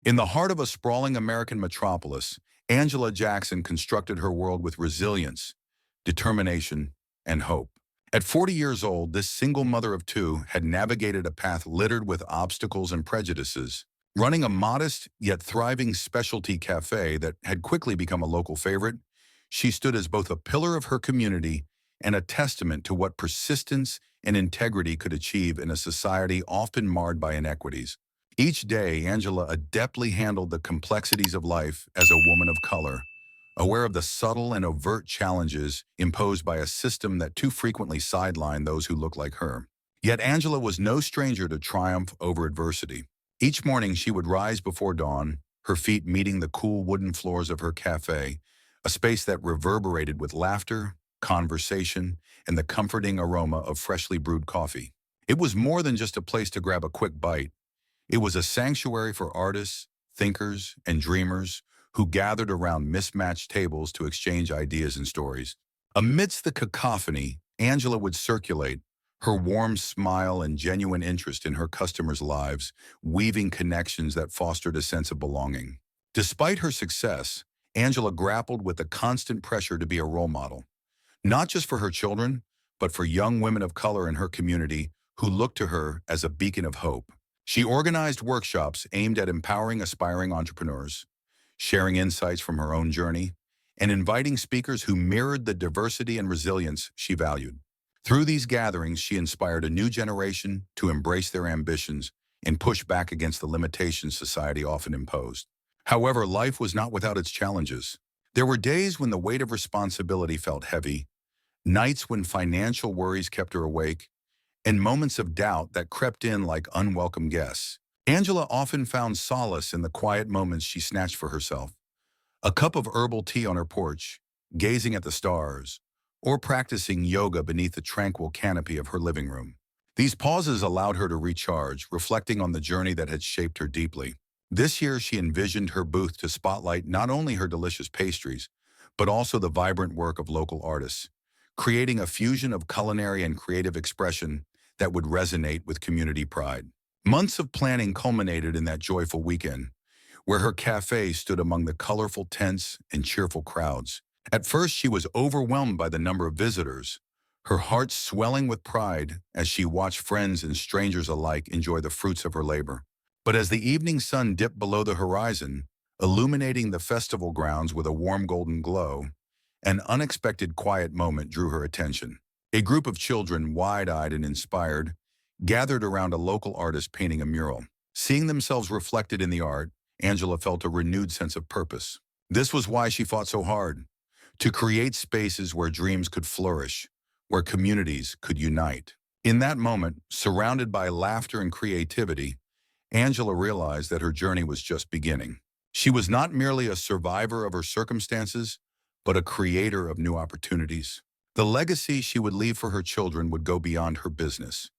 In the heart of a sprawling American metropolis, Angela Jackson constructed her world with resilience, determination, and hope. At 40 years old, this single mother of two had navigated a path littered with obstacles and prejudices. Running a modest yet thriving specialty cafe that had quickly become a local favorite, she stood as both a pillar of her community and a testament to what persistence and integrity could achieve in a society often marred by inequities. Each day, Angela adeptly handled the complexities of life as a woman of color, aware of the subtle and overt challenges imposed by a system that too frequently sidelined those who looked like her. Yet Angela was no stranger to triumph over adversity. Each morning she would rise before dawn, her feet meeting the cool wooden floors of her cafe, a space that reverberated with laughter, conversation, and the comforting aroma of freshly brewed coffee. It was more than just a place to grab a quick bite. It was a sanctuary for artists, thinkers, and dreamers who gathered around mismatched tables to exchange ideas and stories. Amidst the cacophony, Angela would circulate, her warm smile and genuine interest in her customers' lives, weaving connections that fostered a sense of belonging. Despite her success, Angela grappled with the constant pressure to be a role model, not just for her children, but for young women of color in her community who looked to her as a beacon of hope. She organized workshops aimed at empowering aspiring entrepreneurs, sharing insights from her own journey, and inviting speakers who mirrored the diversity and resilience she valued. Through these gatherings, she inspired a new generation to embrace their ambitions and push back against the limitations society often imposed. However, life was not without its challenges. There were days when the weight of responsibility felt heavy, nights when financial worries kept her awake, and moments of doubt that crept in like unwelcome guests. Angela often found solace in the quiet moments she snatched for herself. A cup of herbal tea on her porch, gazing at the stars, or practicing yoga beneath the tranquil canopy of her living room. These pauses allowed her to recharge, reflecting on the journey that had shaped her deeply. This year, she envisioned her booth to spotlight not only her delicious pastries, but also the vibrant work of local artists, creating a fusion of culinary and creative expression that would resonate with community pride. Months of planning culminated in that joyful weekend, where her cafe stood among the colorful tents and cheerful crowds. At first, she was overwhelmed by the number of visitors, her heart swelling with pride as she watched friends and strangers alike enjoy the fruits of her labor. But as the evening sun dipped below the horizon, illuminating the festival grounds with a warm golden glow, an unexpected quiet moment drew her attention. A group of children, wide-eyed and inspired, gathered around a local artist painting a mural. Seeing themselves reflected in the art, Angela felt a renewed sense of purpose. This was why she fought so hard, to create spaces where dreams could flourish, where communities could unite. In that moment, surrounded by laughter and creativity, Angela realized that her journey was just beginning. She was not merely a survivor of her circumstances, but a creator of new opportunities. The legacy she would leave for her children would go beyond her business.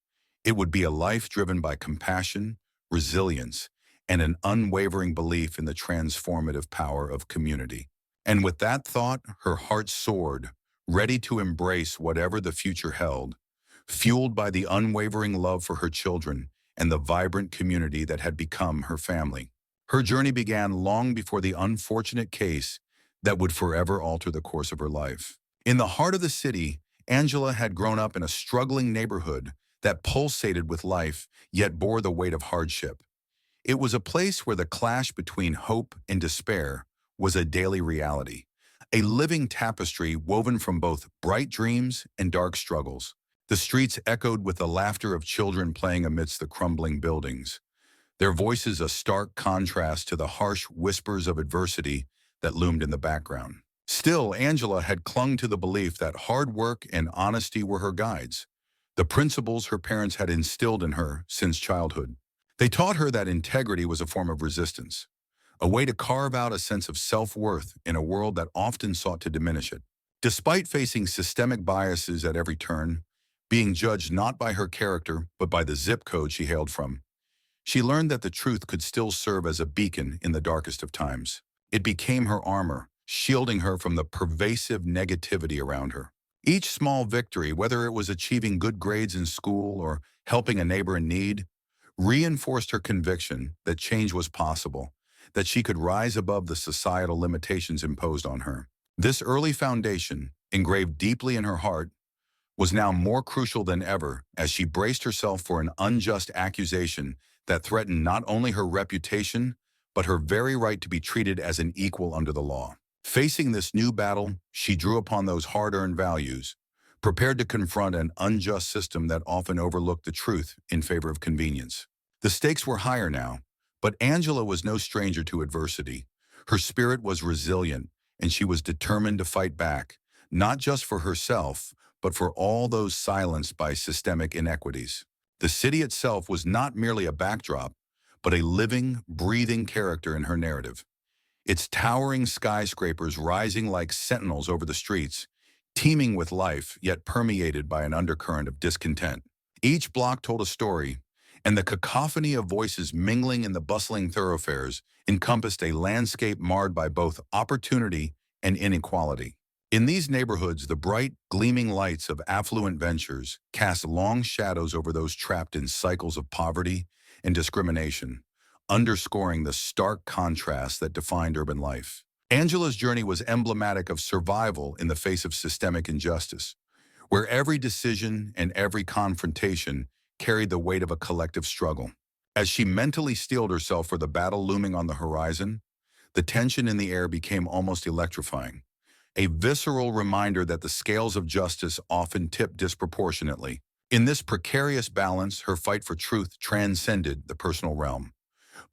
It would be a life driven by compassion, resilience, and an unwavering belief in the transformative power of community. And with that thought, her heart soared, ready to embrace whatever the future held, fueled by the unwavering love for her children and the vibrant community that had become her family. Her journey began long before the unfortunate case that would forever alter the course of her life. In the heart of the city, Angela had grown up in a struggling neighborhood that pulsated with life, yet bore the weight of hardship. It was a place where the clash between hope and despair was a daily reality, a living tapestry woven from both bright dreams and dark struggles. The streets echoed with the laughter of children playing amidst the crumbling buildings, their voices a stark contrast to the harsh whispers of adversity that loomed in the background. Still, Angela had clung to the belief that hard work and honesty were her guides, the principles her parents had instilled in her since childhood. They taught her that integrity was a form of resistance, a way to carve out a sense of self-worth in a world that often sought to diminish it. Despite facing systemic biases at every turn, being judged not by her character but by the zip code she hailed from, she learned that the truth could still serve as a beacon in the darkest of times. It became her armor, shielding her from the pervasive negativity around her. Each small victory, whether it was achieving good grades in school or helping a neighbor in need, reinforced her conviction that change was possible, that she could rise above the societal limitations imposed on her. This early foundation, engraved deeply in her heart, was now more crucial than ever as she braced herself for an unjust accusation that threatened not only her reputation, but her very right to be treated as an equal under the law. Facing this new battle, she drew upon those hard-earned values, prepared to confront an unjust system that often overlooked the truth in favor of convenience. The stakes were higher now, but Angela was no stranger to adversity. Her spirit was resilient, and she was determined to fight back, not just for herself, but for all those silenced by systemic inequities. The city itself was not merely a backdrop, but a living, breathing character in her narrative. Its towering skyscrapers rising like sentinels over the streets, teeming with life, yet permeated by an undercurrent of discontent. Each block told a story, and the cacophony of voices mingling in the bustling thoroughfares encompassed a landscape marred by both opportunity and inequality. In these neighborhoods, the bright, gleaming lights of affluent ventures cast long shadows over those trapped in cycles of poverty and discrimination, underscoring the stark contrast that defined urban life. Angela's journey was emblematic of survival in the face of systemic injustice, where every decision and every confrontation carried the weight of a collective struggle. As she mentally steeled herself for the battle looming on the horizon, the tension in the air became almost electrifying, a visceral reminder that the scales of justice often tip disproportionately. In this precarious balance, her fight for truth transcended the personal realm,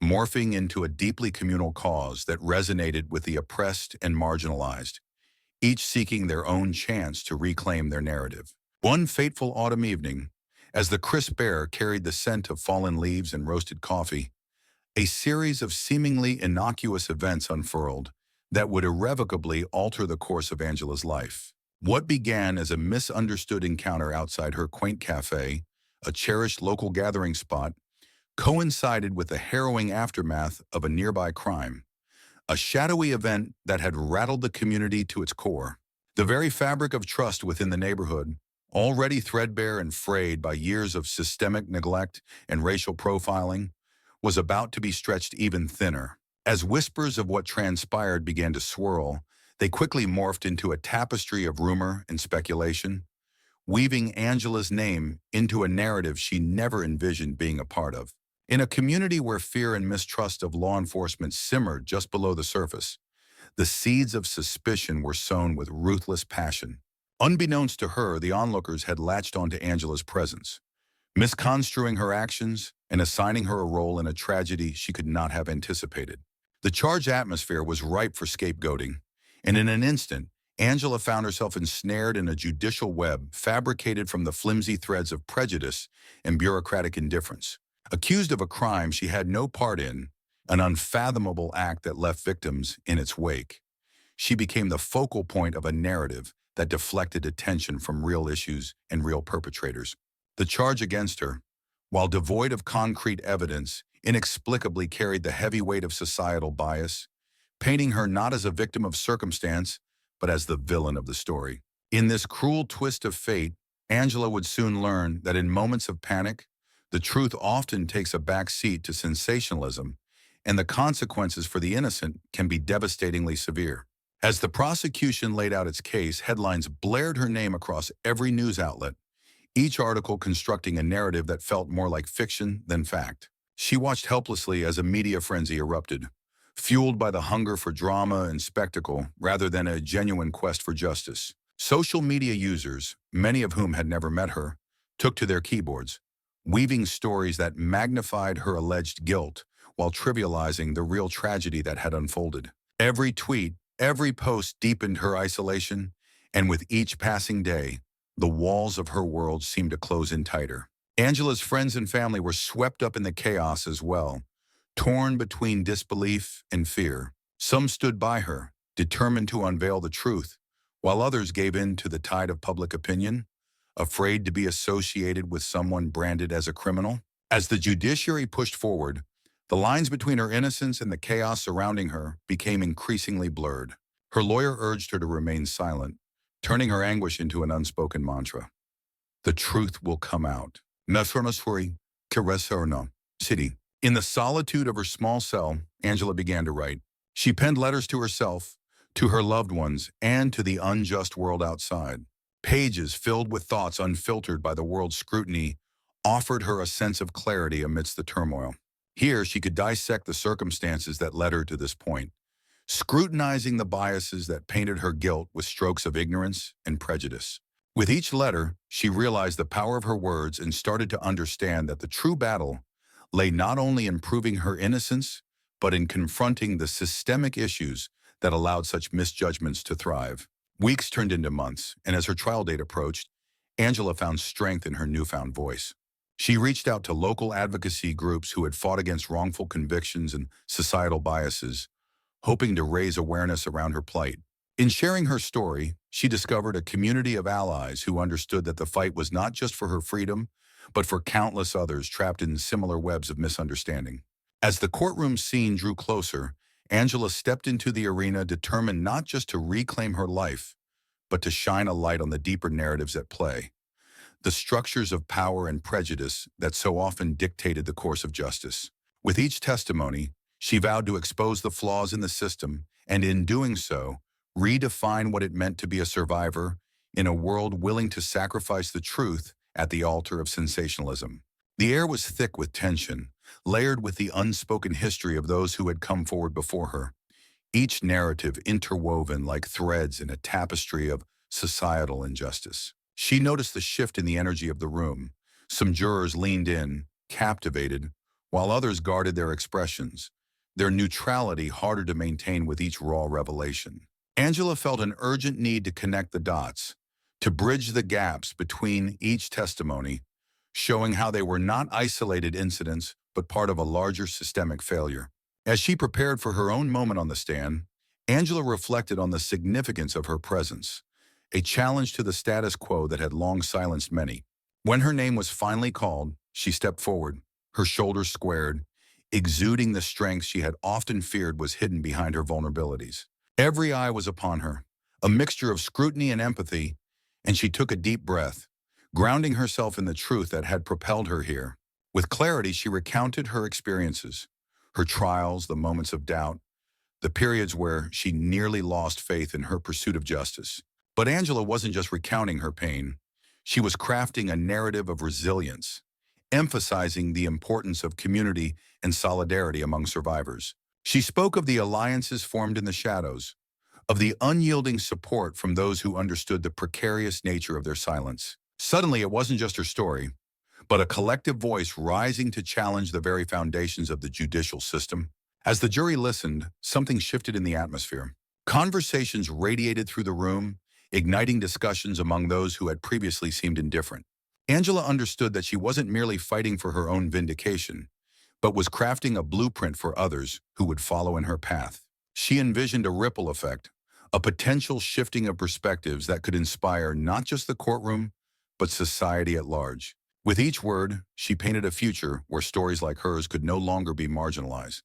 morphing into a deeply communal cause that resonated with the oppressed and marginalized, each seeking their own chance to reclaim their narrative. One fateful autumn evening, as the crisp air carried the scent of fallen leaves and roasted coffee, a series of seemingly innocuous events unfurled that would irrevocably alter the course of Angela's life. What began as a misunderstood encounter outside her quaint cafe, a cherished local gathering spot, coincided with the harrowing aftermath of a nearby crime, a shadowy event that had rattled the community to its core. The very fabric of trust within the neighborhood, already threadbare and frayed by years of systemic neglect and racial profiling, was about to be stretched even thinner. As whispers of what transpired began to swirl, they quickly morphed into a tapestry of rumor and speculation, weaving Angela's name into a narrative she never envisioned being a part of. In a community where fear and mistrust of law enforcement simmered just below the surface, the seeds of suspicion were sown with ruthless passion. Unbeknownst to her, the onlookers had latched onto Angela's presence, misconstruing her actions and assigning her a role in a tragedy she could not have anticipated. The charged atmosphere was ripe for scapegoating, and in an instant, Angela found herself ensnared in a judicial web fabricated from the flimsy threads of prejudice and bureaucratic indifference. Accused of a crime she had no part in, an unfathomable act that left victims in its wake, she became the focal point of a narrative that deflected attention from real issues and real perpetrators. The charge against her, while devoid of concrete evidence, inexplicably carried the heavy weight of societal bias, painting her not as a victim of circumstance, but as the villain of the story. In this cruel twist of fate, Angela would soon learn that in moments of panic, the truth often takes a back seat to sensationalism, and the consequences for the innocent can be devastatingly severe. As the prosecution laid out its case, headlines blared her name across every news outlet, each article constructing a narrative that felt more like fiction than fact. She watched helplessly as a media frenzy erupted, fueled by the hunger for drama and spectacle rather than a genuine quest for justice. Social media users, many of whom had never met her, took to their keyboards, weaving stories that magnified her alleged guilt while trivializing the real tragedy that had unfolded. Every tweet, every post deepened her isolation, and with each passing day, the walls of her world seemed to close in tighter. Angela's friends and family were swept up in the chaos as well, torn between disbelief and fear. Some stood by her, determined to unveil the truth, while others gave in to the tide of public opinion, afraid to be associated with someone branded as a criminal. As the judiciary pushed forward, the lines between her innocence and the chaos surrounding her became increasingly blurred. Her lawyer urged her to remain silent, turning her anguish into an unspoken mantra. The truth will come out. City. In the solitude of her small cell, Angela began to write. She penned letters to herself, to her loved ones, and to the unjust world outside. Pages filled with thoughts unfiltered by the world's scrutiny offered her a sense of clarity amidst the turmoil. Here, she could dissect the circumstances that led her to this point, scrutinizing the biases that painted her guilt with strokes of ignorance and prejudice. With each letter, she realized the power of her words and started to understand that the true battle lay not only in proving her innocence, but in confronting the systemic issues that allowed such misjudgments to thrive. Weeks turned into months, and as her trial date approached, Angela found strength in her newfound voice. She reached out to local advocacy groups who had fought against wrongful convictions and societal biases, hoping to raise awareness around her plight. In sharing her story, she discovered a community of allies who understood that the fight was not just for her freedom, but for countless others trapped in similar webs of misunderstanding. As the courtroom scene drew closer, Angela stepped into the arena determined not just to reclaim her life, but to shine a light on the deeper narratives at play, the structures of power and prejudice that so often dictated the course of justice. With each testimony, she vowed to expose the flaws in the system and, in doing so, redefine what it meant to be a survivor in a world willing to sacrifice the truth at the altar of sensationalism. The air was thick with tension, layered with the unspoken history of those who had come forward before her, each narrative interwoven like threads in a tapestry of societal injustice. She noticed the shift in the energy of the room. Some jurors leaned in, captivated, while others guarded their expressions, their neutrality harder to maintain with each raw revelation. Angela felt an urgent need to connect the dots, to bridge the gaps between each testimony, showing how they were not isolated incidents but part of a larger systemic failure. As she prepared for her own moment on the stand, Angela reflected on the significance of her presence, a challenge to the status quo that had long silenced many. When her name was finally called, she stepped forward, her shoulders squared, exuding the strength she had often feared was hidden behind her vulnerabilities. Every eye was upon her, a mixture of scrutiny and empathy, and she took a deep breath, grounding herself in the truth that had propelled her here. With clarity, she recounted her experiences, her trials, the moments of doubt, the periods where she nearly lost faith in her pursuit of justice. But Angela wasn't just recounting her pain. She was crafting a narrative of resilience, emphasizing the importance of community and solidarity among survivors. She spoke of the alliances formed in the shadows, of the unyielding support from those who understood the precarious nature of their silence. Suddenly, it wasn't just her story, but a collective voice rising to challenge the very foundations of the judicial system. As the jury listened, something shifted in the atmosphere. Conversations radiated through the room, igniting discussions among those who had previously seemed indifferent. Angela understood that she wasn't merely fighting for her own vindication, but was crafting a blueprint for others who would follow in her path. She envisioned a ripple effect, a potential shifting of perspectives that could inspire not just the courtroom, but society at large. With each word, she painted a future where stories like hers could no longer be marginalized,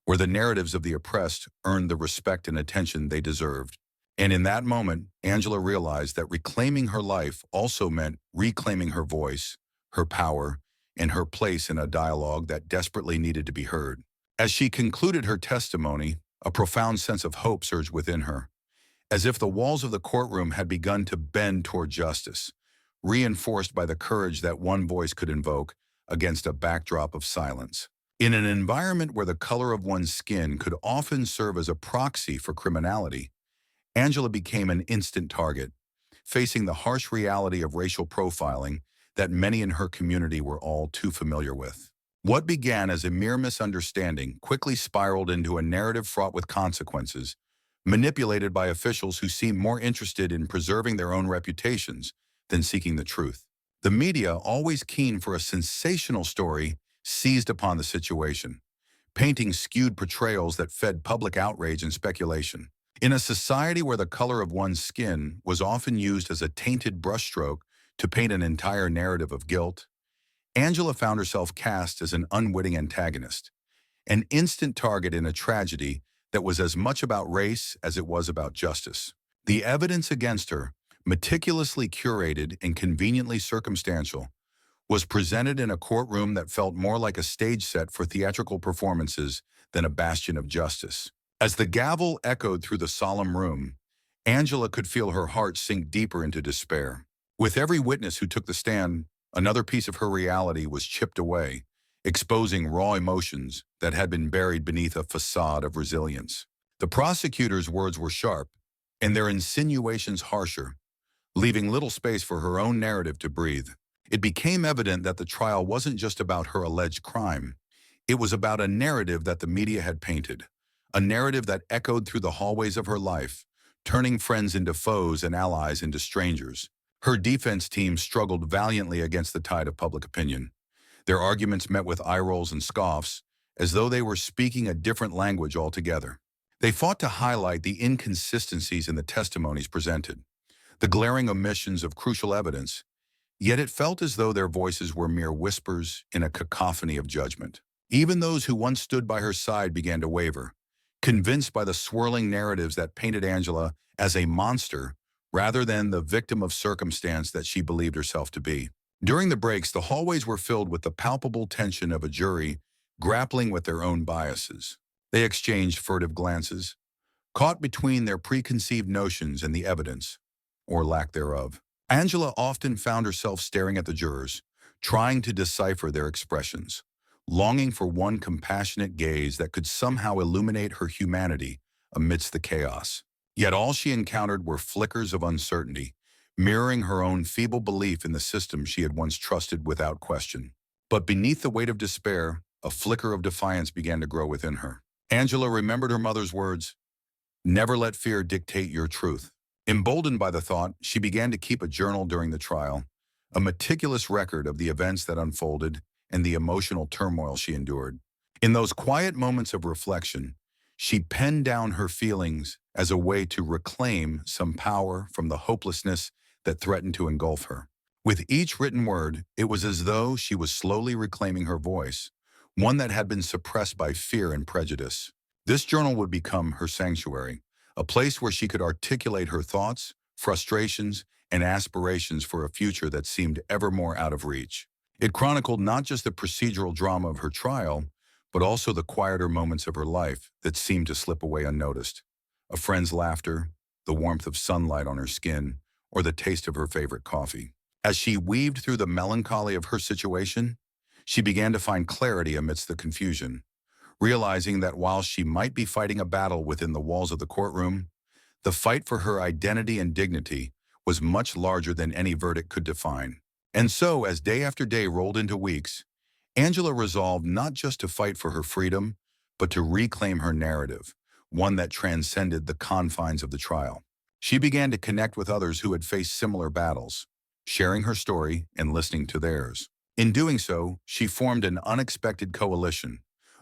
where the narratives of the oppressed earned the respect and attention they deserved. And in that moment, Angela realized that reclaiming her life also meant reclaiming her voice, her power, and her place in a dialogue that desperately needed to be heard. As she concluded her testimony, a profound sense of hope surged within her, as if the walls of the courtroom had begun to bend toward justice, reinforced by the courage that one voice could invoke against a backdrop of silence. In an environment where the color of one's skin could often serve as a proxy for criminality, Angela became an instant target, facing the harsh reality of racial profiling that many in her community were all too familiar with. What began as a mere misunderstanding quickly spiraled into a narrative fraught with consequences, manipulated by officials who seemed more interested in preserving their own reputations than seeking the truth. The media, always keen for a sensational story, seized upon the situation, painting skewed portrayals that fed public outrage and speculation. In a society where the color of one's skin was often used as a tainted brushstroke to paint an entire narrative of guilt, Angela found herself cast as an unwitting antagonist, an instant target in a tragedy that was as much about race as it was about justice. The evidence against her, meticulously curated and conveniently circumstantial, was presented in a courtroom that felt more like a stage set for theatrical performances than a bastion of justice. As the gavel echoed through the solemn room, Angela could feel her heart sink deeper into despair. With every witness who took the stand, another piece of her reality was chipped away, exposing raw emotions that had been buried beneath a facade of resilience. The prosecutor's words were sharp, and their insinuations harsher, leaving little space for her own narrative to breathe. It became evident that the trial wasn't just about her alleged crime. It was about a narrative that the media had painted, a narrative that echoed through the hallways of her life, turning friends into foes and allies into strangers. Her defense team struggled valiantly against the tide of public opinion. Their arguments met with eye rolls and scoffs, as though they were speaking a different language altogether. They fought to highlight the inconsistencies in the testimonies presented, the glaring omissions of crucial evidence, yet it felt as though their voices were mere whispers in a cacophony of judgment. Even those who once stood by her side began to waver, convinced by the swirling narratives that painted Angela as a monster rather than the victim of circumstance that she believed herself to be. During the breaks, the hallways were filled with the palpable tension of a jury grappling with their own biases. They exchanged furtive glances, caught between their preconceived notions and the evidence, or lack thereof. Angela often found herself staring at the jurors, trying to decipher their expressions, longing for one compassionate gaze that could somehow illuminate her humanity amidst the chaos. Yet all she encountered were flickers of uncertainty, mirroring her own feeble belief in the system she had once trusted without question. But beneath the weight of despair, a flicker of defiance began to grow within her. Angela remembered her mother's words, "Never let fear dictate your truth." Emboldened by the thought, she began to keep a journal during the trial, a meticulous record of the events that unfolded and the emotional turmoil she endured. In those quiet moments of reflection, she penned down her feelings as a way to reclaim some power from the hopelessness that threatened to engulf her. With each written word, it was as though she was slowly reclaiming her voice, one that had been suppressed by fear and prejudice. This journal would become her sanctuary, a place where she could articulate her thoughts, frustrations, and aspirations for a future that seemed ever more out of reach. It chronicled not just the procedural drama of her trial, but also the quieter moments of her life that seemed to slip away unnoticed. A friend's laughter, the warmth of sunlight on her skin, or the taste of her favorite coffee. As she weaved through the melancholy of her situation, she began to find clarity amidst the confusion, realizing that while she might be fighting a battle within the walls of the courtroom, the fight for her identity and dignity was much larger than any verdict could define. And so, as day after day rolled into weeks, Angela resolved not just to fight for her freedom, but to reclaim her narrative, one that transcended the confines of the trial. She began to connect with others who had faced similar battles, sharing her story and listening to theirs. In doing so, she formed an unexpected coalition,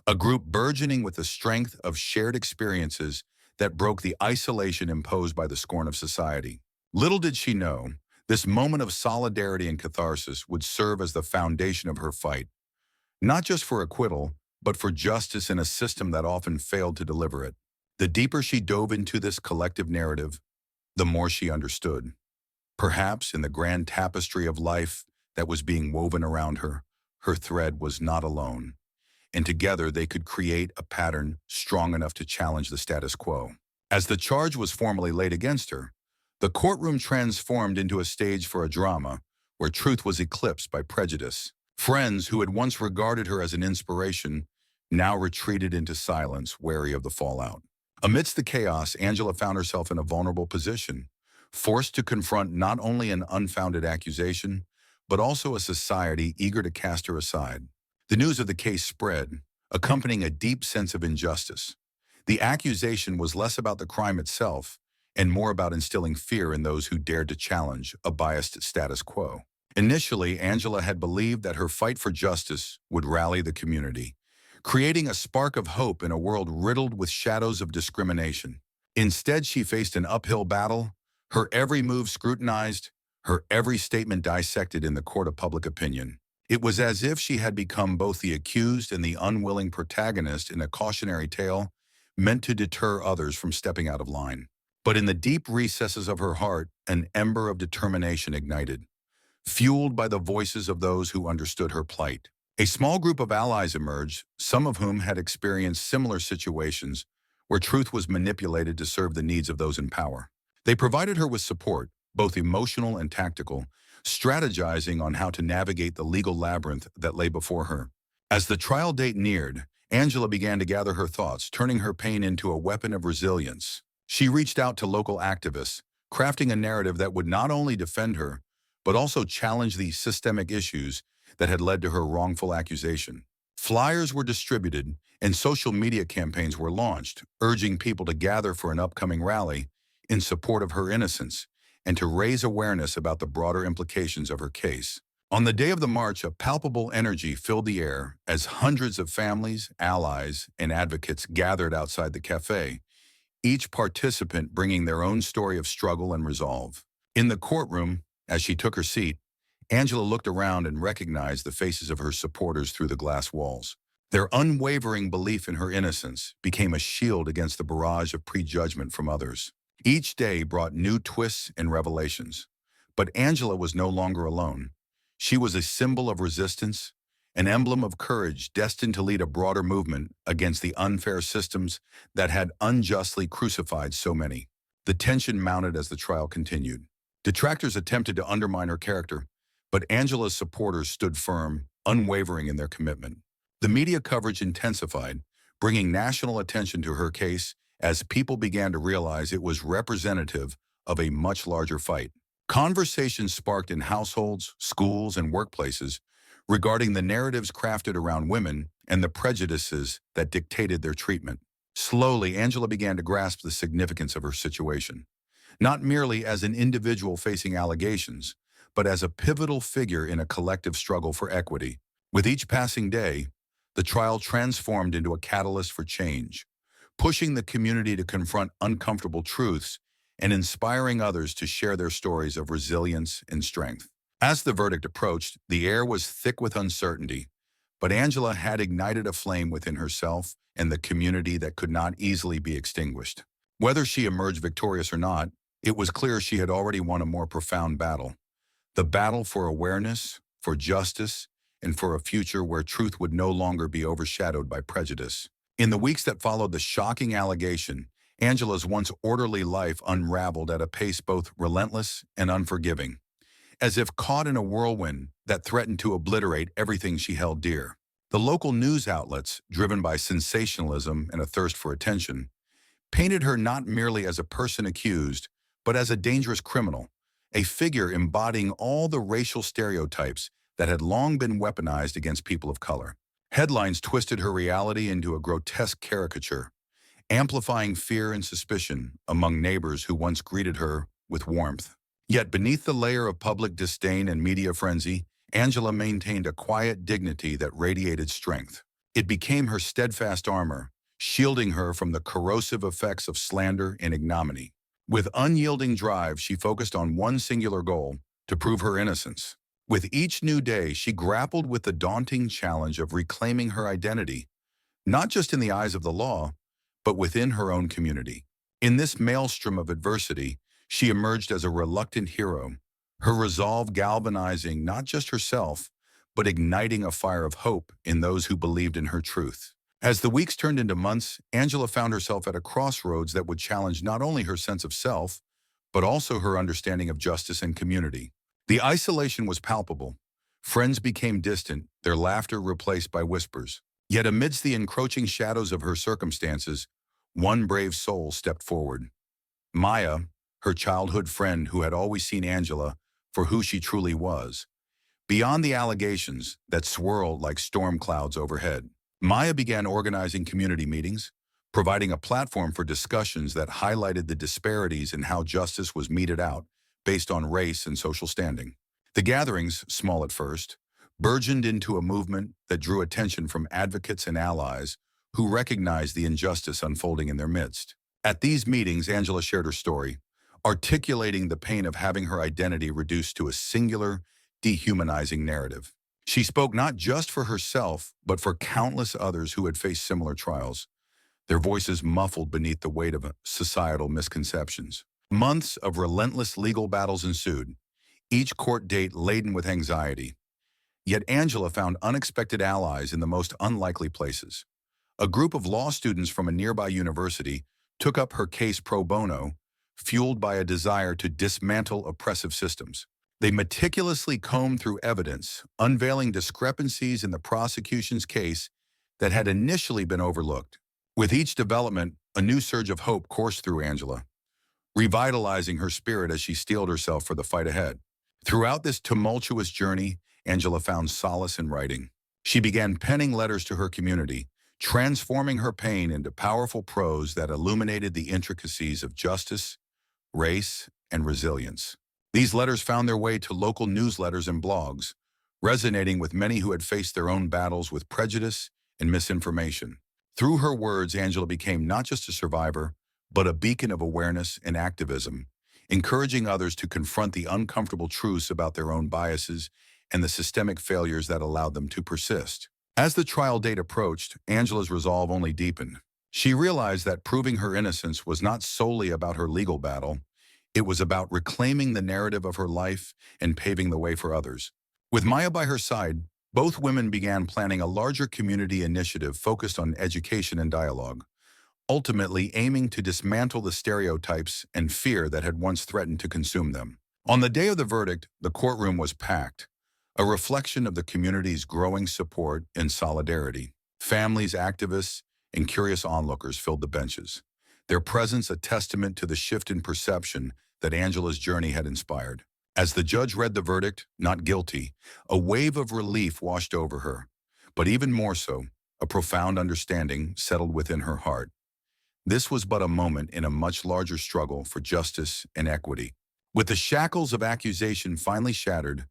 a group burgeoning with the strength of shared experiences that broke the isolation imposed by the scorn of society. Little did she know, this moment of solidarity and catharsis would serve as the foundation of her fight, not just for acquittal, but for justice in a system that often failed to deliver it. The deeper she dove into this collective narrative, the more she understood. Perhaps in the grand tapestry of life that was being woven around her, her thread was not alone, and together they could create a pattern strong enough to challenge the status quo. As the charge was formally laid against her, the courtroom transformed into a stage for a drama where truth was eclipsed by prejudice. Friends who had once regarded her as an inspiration now retreated into silence, wary of the fallout. Amidst the chaos, Angela found herself in a vulnerable position, forced to confront not only an unfounded accusation, but also a society eager to cast her aside. The news of the case spread, accompanying a deep sense of injustice. The accusation was less about the crime itself and more about instilling fear in those who dared to challenge a biased status quo. Initially, Angela had believed that her fight for justice would rally the community, creating a spark of hope in a world riddled with shadows of discrimination. Instead, she faced an uphill battle, her every move scrutinized, her every statement dissected in the court of public opinion. It was as if she had become both the accused and the unwilling protagonist in a cautionary tale meant to deter others from stepping out of line. But in the deep recesses of her heart, an ember of determination ignited. fueled by the voices of those who understood her plight. A small group of allies emerged, some of whom had experienced similar situations where truth was manipulated to serve the needs of those in power. They provided her with support, both emotional and tactical, strategizing on how to navigate the legal labyrinth that lay before her. As the trial date neared, Angela began to gather her thoughts, turning her pain into a weapon of resilience. She reached out to local activists, crafting a narrative that would not only defend her, but also challenge the systemic issues that had led to her wrongful accusation. Flyers were distributed and social media campaigns were launched, urging people to gather for an upcoming rally in support of her innocence and to raise awareness about the broader implications of her case. On the day of the march, a palpable energy filled the air as hundreds of families, allies, and advocates gathered outside the cafe, each participant bringing their own story of struggle and resolve. In the courtroom, as she took her seat, Angela looked around and recognized the faces of her supporters through the glass walls. Their unwavering belief in her innocence became a shield against the barrage of prejudgment from others. Each day brought new twists and revelations. But Angela was no longer alone. She was a symbol of resistance, an emblem of courage destined to lead a broader movement against the unfair systems that had unjustly crucified so many. The tension mounted as the trial continued. Detractors attempted to undermine her character, but Angela's supporters stood firm, unwavering in their commitment. The media coverage intensified, bringing national attention to her case as people began to realize it was representative of a much larger fight. Conversations sparked in households, schools, and workplaces regarding the narratives crafted around women and the prejudices that dictated their treatment. Slowly, Angela began to grasp the significance of her situation, not merely as an individual facing allegations, but as a pivotal figure in a collective struggle for equity. With each passing day, the trial transformed into a catalyst for change, pushing the community to confront uncomfortable truths and inspiring others to share their stories of resilience and strength. As the verdict approached, the air was thick with uncertainty, but Angela had ignited a flame within herself and the community that could not easily be extinguished. Whether she emerged victorious or not, it was clear she had already won a more profound battle. The battle for awareness, for justice, and for a future where truth would no longer be overshadowed by prejudice. In the weeks that followed the shocking allegation, Angela's once orderly life unraveled at a pace both relentless and unforgiving, as if caught in a whirlwind that threatened to obliterate everything she held dear. The local news outlets, driven by sensationalism and a thirst for attention, painted her not merely as a person accused, but as a dangerous criminal, a figure embodying all the racial stereotypes that had long been weaponized against people of color. Headlines twisted her reality into a grotesque caricature, amplifying fear and suspicion among neighbors who once greeted her with warmth. Yet beneath the layer of public disdain and media frenzy, Angela maintained a quiet dignity that radiated strength. It became her steadfast armor, shielding her from the corrosive effects of slander and ignominy. With unyielding drive, she focused on one singular goal: to prove her innocence. With each new day, she grappled with the daunting challenge of reclaiming her identity, not just in the eyes of the law, but within her own community. In this maelstrom of adversity, she emerged as a reluctant hero, her resolve galvanizing not just herself, but igniting a fire of hope in those who believed in her truth. As the weeks turned into months, Angela found herself at a crossroads that would challenge not only her sense of self, but also her understanding of justice and community. The isolation was palpable. Friends became distant, their laughter replaced by whispers. Yet amidst the encroaching shadows of her circumstances, one brave soul stepped forward. Maya, her childhood friend who had always seen Angela for who she truly was. Beyond the allegations that swirled like storm clouds overhead, Maya began organizing community meetings, providing a platform for discussions that highlighted the disparities in how justice was meted out based on race and social standing. The gatherings, small at first, burgeoned into a movement that drew attention from advocates and allies who recognized the injustice unfolding in their midst. At these meetings, Angela shared her story, articulating the pain of having her identity reduced to a singular, dehumanizing narrative. She spoke not just for herself, but for countless others who had faced similar trials, their voices muffled beneath the weight of societal misconceptions. Months of relentless legal battles ensued, each court date laden with anxiety. Yet Angela found unexpected allies in the most unlikely places. A group of law students from a nearby university took up her case pro bono, fueled by a desire to dismantle oppressive systems. They meticulously combed through evidence, unveiling discrepancies in the prosecution's case that had initially been overlooked. With each development, a new surge of hope coursed through Angela, revitalizing her spirit as she steeled herself for the fight ahead. Throughout this tumultuous journey, Angela found solace in writing. She began penning letters to her community, transforming her pain into powerful prose that illuminated the intricacies of justice, race, and resilience. These letters found their way to local newsletters and blogs, resonating with many who had faced their own battles with prejudice and misinformation. Through her words, Angela became not just a survivor, but a beacon of awareness and activism, encouraging others to confront the uncomfortable truths about their own biases and the systemic failures that allowed them to persist. As the trial date approached, Angela's resolve only deepened. She realized that proving her innocence was not solely about her legal battle. It was about reclaiming the narrative of her life and paving the way for others. With Maya by her side, both women began planning a larger community initiative focused on education and dialogue, ultimately aiming to dismantle the stereotypes and fear that had once threatened to consume them. On the day of the verdict, the courtroom was packed, a reflection of the community's growing support and solidarity. Families, activists, and curious onlookers filled the benches, their presence a testament to the shift in perception that Angela's journey had inspired. As the judge read the verdict, not guilty, a wave of relief washed over her. But even more so, a profound understanding settled within her heart. This was but a moment in a much larger struggle for justice and equity. With the shackles of accusation finally shattered,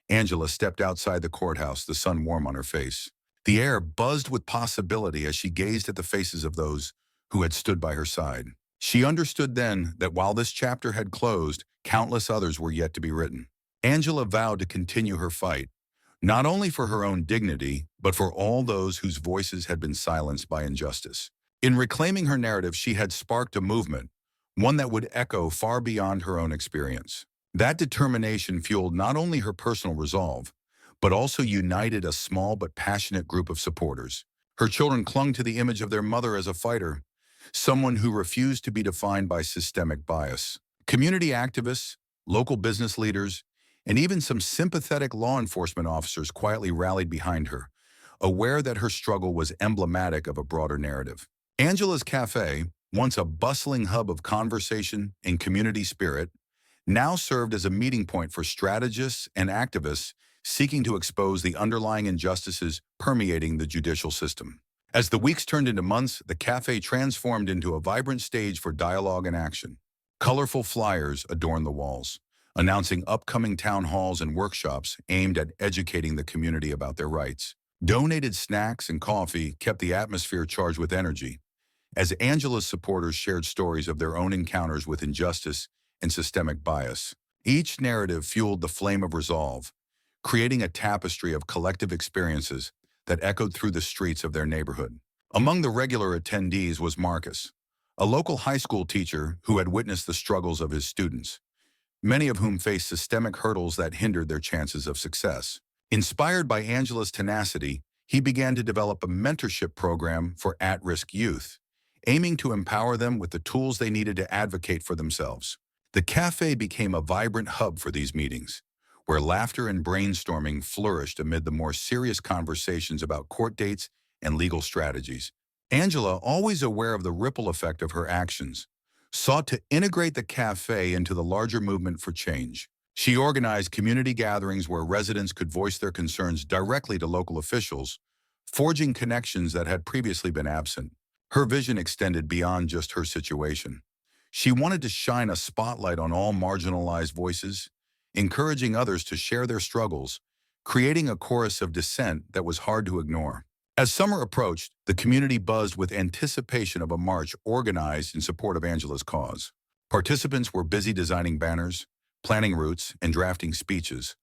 Angela stepped outside the courthouse, the sun warm on her face. The air buzzed with possibility as she gazed at the faces of those who had stood by her side. She understood then that while this chapter had closed, countless others were yet to be written. Angela vowed to continue her fight, not only for her own dignity, but for all those whose voices had been silenced by injustice. In reclaiming her narrative, she had sparked a movement, one that would echo far beyond her own experience. That determination fueled not only her personal resolve, but also united a small but passionate group of supporters. Her children clung to the image of their mother as a fighter, someone who refused to be defined by systemic bias. Community activists, local business leaders, and even some sympathetic law enforcement officers quietly rallied behind her, aware that her struggle was emblematic of a broader narrative. Angela's Cafe, once a bustling hub of conversation and community spirit, now served as a meeting point for strategists and activists seeking to expose the underlying injustices permeating the judicial system. As the weeks turned into months, the cafe transformed into a vibrant stage for dialogue and action. Colorful flyers adorned the walls, announcing upcoming town halls and workshops aimed at educating the community about their rights. Donated snacks and coffee kept the atmosphere charged with energy, as Angela's supporters shared stories of their own encounters with injustice and systemic bias. Each narrative fueled the flame of resolve, creating a tapestry of collective experiences that echoed through the streets of their neighborhood. Among the regular attendees was Marcus, a local high school teacher who had witnessed the struggles of his students, many of whom faced systemic hurdles that hindered their chances of success. Inspired by Angela's tenacity, he began to develop a mentorship program for at-risk youth, aiming to empower them with the tools they needed to advocate for themselves. The cafe became a vibrant hub for these meetings, where laughter and brainstorming flourished amid the more serious conversations about court dates and legal strategies. Angela, always aware of the ripple effect of her actions, sought to integrate the cafe into the larger movement for change. She organized community gatherings where residents could voice their concerns directly to local officials, forging connections that had previously been absent. Her vision extended beyond just her situation. She wanted to shine a spotlight on all marginalized voices, encouraging others to share their struggles, creating a chorus of dissent that was hard to ignore. As summer approached, the community buzzed with anticipation of a march organized in support of Angela's cause. Participants were busy designing banners, planning routes, and drafting speeches,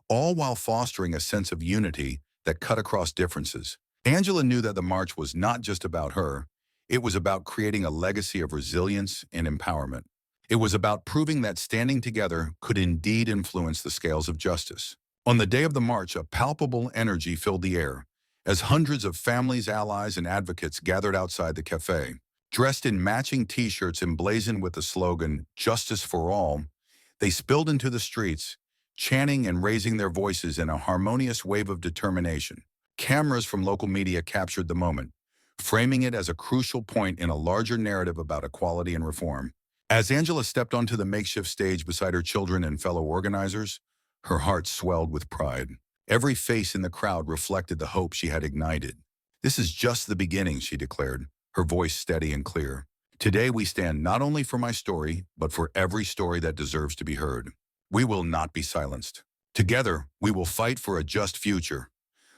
all while fostering a sense of unity that cut across differences. Angela knew that the march was not just about her, it was about creating a legacy of resilience and empowerment. It was about proving that standing together could indeed influence the scales of justice. On the day of the march, a palpable energy filled the air, as hundreds of families, allies, and advocates gathered outside the cafe. Dressed in matching T-shirts emblazoned with the slogan, "Justice for All," they spilled into the streets, chanting and raising their voices in a harmonious wave of determination. Cameras from local media captured the moment, framing it as a crucial point in a larger narrative about equality and reform. As Angela stepped onto the makeshift stage beside her children and fellow organizers, her heart swelled with pride. Every face in the crowd reflected the hope she had ignited. "This is just the beginning," she declared, her voice steady and clear. "Today we stand not only for my story, but for every story that deserves to be heard. We will not be silenced. Together, we will fight for a just future."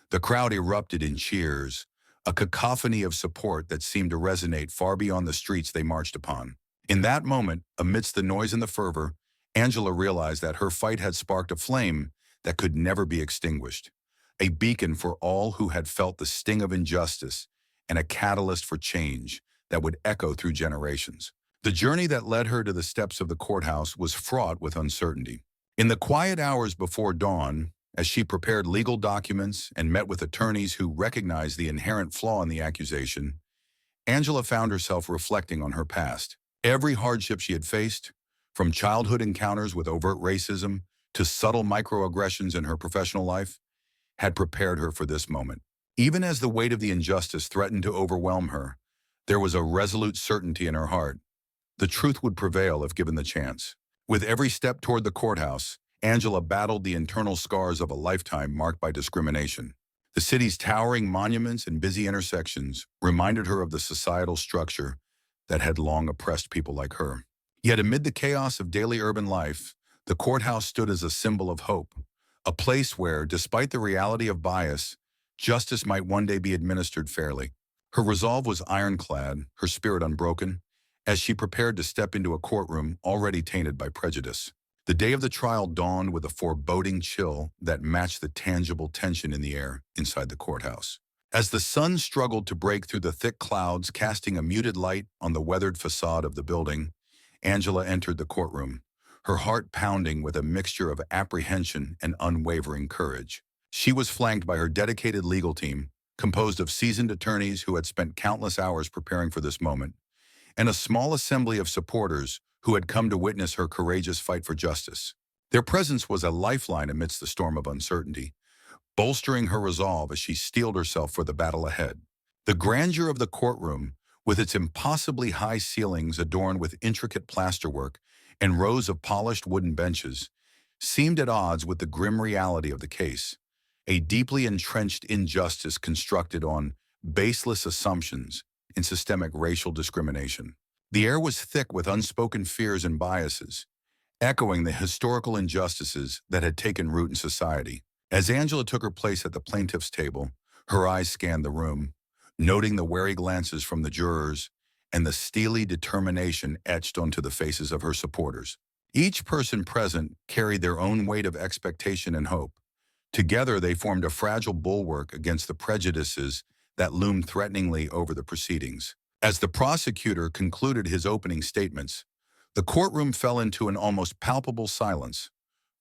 The crowd erupted in cheers, a cacophony of support that seemed to resonate far beyond the streets they marched upon. In that moment, amidst the noise and the fervor, Angela realized that her fight had sparked a flame that could never be extinguished, a beacon for all who had felt the sting of injustice and a catalyst for change that would echo through generations. The journey that led her to the steps of the courthouse was fraught with uncertainty. In the quiet hours before dawn, as she prepared legal documents and met with attorneys who recognized the inherent flaw in the accusation, Angela found herself reflecting on her past. Every hardship she had faced, from childhood encounters with overt racism to subtle microaggressions in her professional life, had prepared her for this moment. Even as the weight of the injustice threatened to overwhelm her, there was a resolute certainty in her heart. The truth would prevail if given the chance. With every step toward the courthouse, Angela battled the internal scars of a lifetime marked by discrimination. The city's towering monuments and busy intersections reminded her of the societal structure that had long oppressed people like her. Yet amid the chaos of daily urban life, the courthouse stood as a symbol of hope, a place where, despite the reality of bias, justice might one day be administered fairly. Her resolve was ironclad, her spirit unbroken, as she prepared to step into a courtroom already tainted by prejudice. The day of the trial dawned with a foreboding chill that matched the tangible tension in the air inside the courthouse. As the sun struggled to break through the thick clouds, casting a muted light on the weathered facade of the building, Angela entered the courtroom, her heart pounding with a mixture of apprehension and unwavering courage. She was flanked by her dedicated legal team, composed of seasoned attorneys who had spent countless hours preparing for this moment, and a small assembly of supporters who had come to witness her courageous fight for justice. Their presence was a lifeline amidst the storm of uncertainty, bolstering her resolve as she steeled herself for the battle ahead. The grandeur of the courtroom, with its impossibly high ceilings adorned with intricate plasterwork and rows of polished wooden benches, seemed at odds with the grim reality of the case, a deeply entrenched injustice constructed on baseless assumptions and systemic racial discrimination. The air was thick with unspoken fears and biases, echoing the historical injustices that had taken root in society. As Angela took her place at the plaintiff's table, her eyes scanned the room, noting the wary glances from the jurors and the steely determination etched onto the faces of her supporters. Each person present carried their own weight of expectation and hope. Together, they formed a fragile bulwark against the prejudices that loomed threateningly over the proceedings. As the prosecutor concluded his opening statements, the courtroom fell into an almost palpable silence,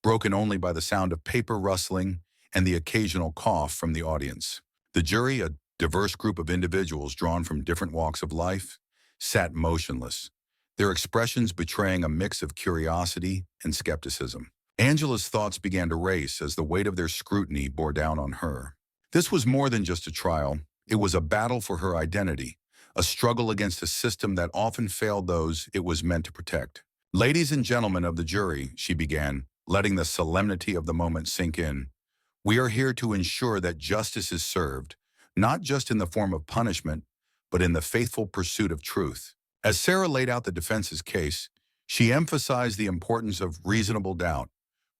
broken only by the sound of paper rustling and the occasional cough from the audience. The jury, a diverse group of individuals drawn from different walks of life, sat motionless, their expressions betraying a mix of curiosity and skepticism. Angela's thoughts began to race as the weight of their scrutiny bore down on her. This was more than just a trial. It was a battle for her identity, a struggle against a system that often failed those it was meant to protect. "Ladies and gentlemen of the jury," she began, letting the solemnity of the moment sink in, "we are here to ensure that justice is served, not just in the form of punishment, but in the faithful pursuit of truth." As Sarah laid out the defense's case, she emphasized the importance of reasonable doubt,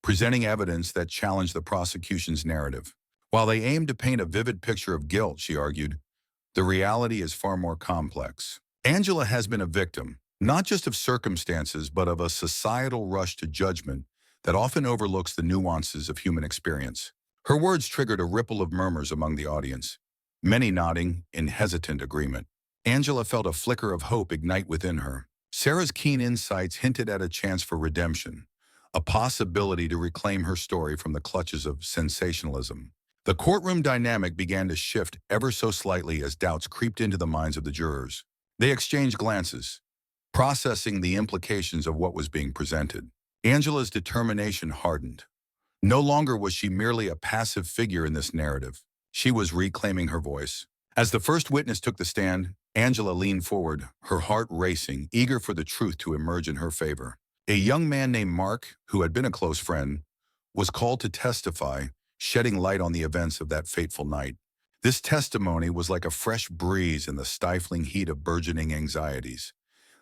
presenting evidence that challenged the prosecution's narrative. While they aimed to paint a vivid picture of guilt, she argued, the reality is far more complex. Angela has been a victim, not just of circumstances, but of a societal rush to judgment that often overlooks the nuances of human experience. Her words triggered a ripple of murmurs among the audience, many nodding in hesitant agreement. Angela felt a flicker of hope ignite within her. Sarah's keen insights hinted at a chance for redemption, a possibility to reclaim her story from the clutches of sensationalism. The courtroom dynamic began to shift ever so slightly as doubts creeped into the minds of the jurors. They exchanged glances, processing the implications of what was being presented. Angela's determination hardened. No longer was she merely a passive figure in this narrative. She was reclaiming her voice. As the first witness took the stand, Angela leaned forward, her heart racing, eager for the truth to emerge in her favor. A young man named Mark, who had been a close friend, was called to testify, shedding light on the events of that fateful night. This testimony was like a fresh breeze in the stifling heat of burgeoning anxieties,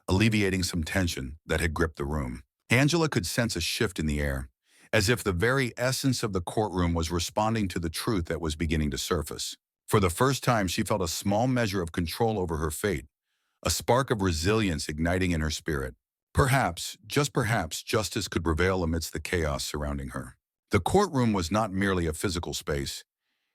alleviating some tension that had gripped the room. Angela could sense a shift in the air, as if the very essence of the courtroom was responding to the truth that was beginning to surface. For the first time, she felt a small measure of control over her fate, a spark of resilience igniting in her spirit. Perhaps, just perhaps, justice could prevail amidst the chaos surrounding her. The courtroom was not merely a physical space.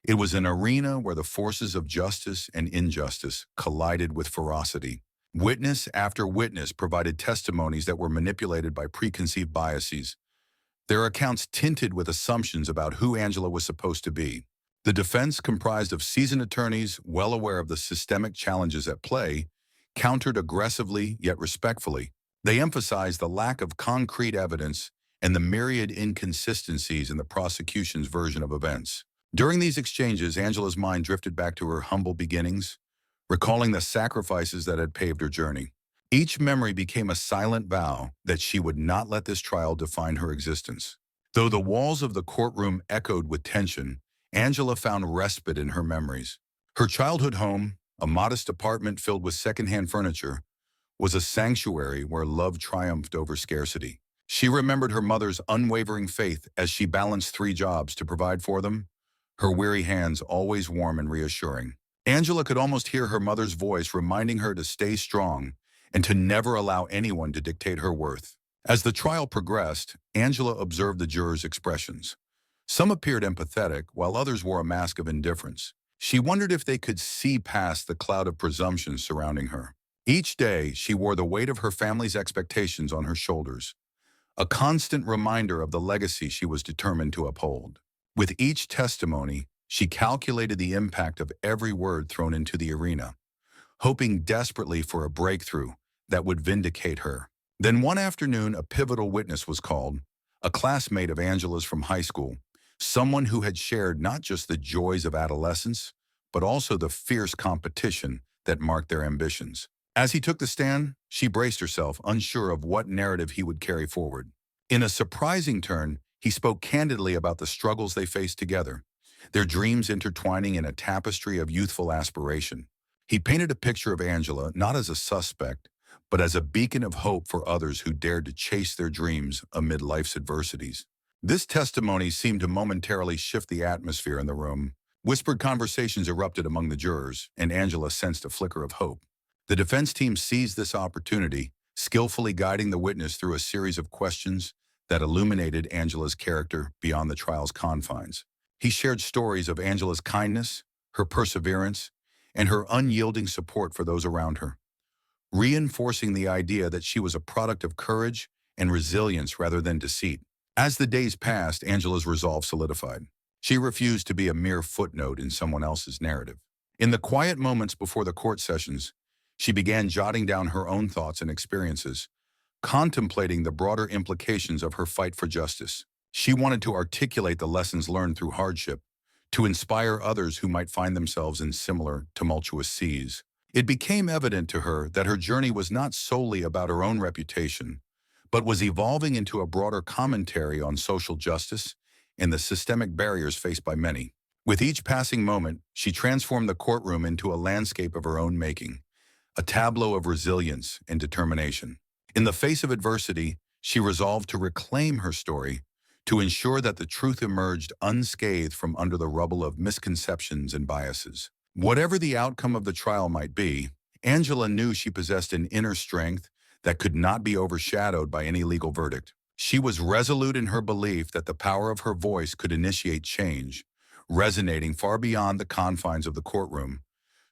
It was an arena where the forces of justice and injustice collided with ferocity. Witness after witness provided testimonies that were manipulated by preconceived biases, their accounts tinted with assumptions about who Angela was supposed to be. The defense, comprised of seasoned attorneys well aware of the systemic challenges at play, countered aggressively yet respectfully. They emphasized the lack of concrete evidence and the myriad inconsistencies in the prosecution's version of events. During these exchanges, Angela's mind drifted back to her humble beginnings, recalling the sacrifices that had paved her journey. Each memory became a silent vow that she would not let this trial define her existence. Though the walls of the courtroom echoed with tension, Angela found respite in her memories. Her childhood home, a modest apartment filled with secondhand furniture, was a sanctuary where love triumphed over scarcity. She remembered her mother's unwavering faith as she balanced 3 jobs to provide for them, her weary hands always warm and reassuring. Angela could almost hear her mother's voice reminding her to stay strong and to never allow anyone to dictate her worth. As the trial progressed, Angela observed the jurors' expressions. Some appeared empathetic, while others wore a mask of indifference. She wondered if they could see past the cloud of presumptions surrounding her. Each day, she wore the weight of her family's expectations on her shoulders, a constant reminder of the legacy she was determined to uphold. With each testimony, she calculated the impact of every word thrown into the arena, hoping desperately for a breakthrough that would vindicate her. Then one afternoon, a pivotal witness was called, a classmate of Angela's from high school, someone who had shared not just the joys of adolescence, but also the fierce competition that marked their ambitions. As he took the stand, she braced herself, unsure of what narrative he would carry forward. In a surprising turn, he spoke candidly about the struggles they faced together, their dreams intertwining in a tapestry of youthful aspiration. He painted a picture of Angela not as a suspect, but as a beacon of hope for others who dared to chase their dreams amid life's adversities. This testimony seemed to momentarily shift the atmosphere in the room. Whispered conversations erupted among the jurors, and Angela sensed a flicker of hope. The defense team seized this opportunity, skillfully guiding the witness through a series of questions that illuminated Angela's character beyond the trial's confines. He shared stories of Angela's kindness, her perseverance, and her unyielding support for those around her, reinforcing the idea that she was a product of courage and resilience rather than deceit. As the days passed, Angela's resolve solidified. She refused to be a mere footnote in someone else's narrative. In the quiet moments before the court sessions, she began jotting down her own thoughts and experiences, contemplating the broader implications of her fight for justice. She wanted to articulate the lessons learned through hardship, to inspire others who might find themselves in similar tumultuous seas. It became evident to her that her journey was not solely about her own reputation, but was evolving into a broader commentary on social justice and the systemic barriers faced by many. With each passing moment, she transformed the courtroom into a landscape of her own making, a tableau of resilience and determination. In the face of adversity, she resolved to reclaim her story, to ensure that the truth emerged unscathed from under the rubble of misconceptions and biases. Whatever the outcome of the trial might be, Angela knew she possessed an inner strength that could not be overshadowed by any legal verdict. She was resolute in her belief that the power of her voice could initiate change, resonating far beyond the confines of the courtroom,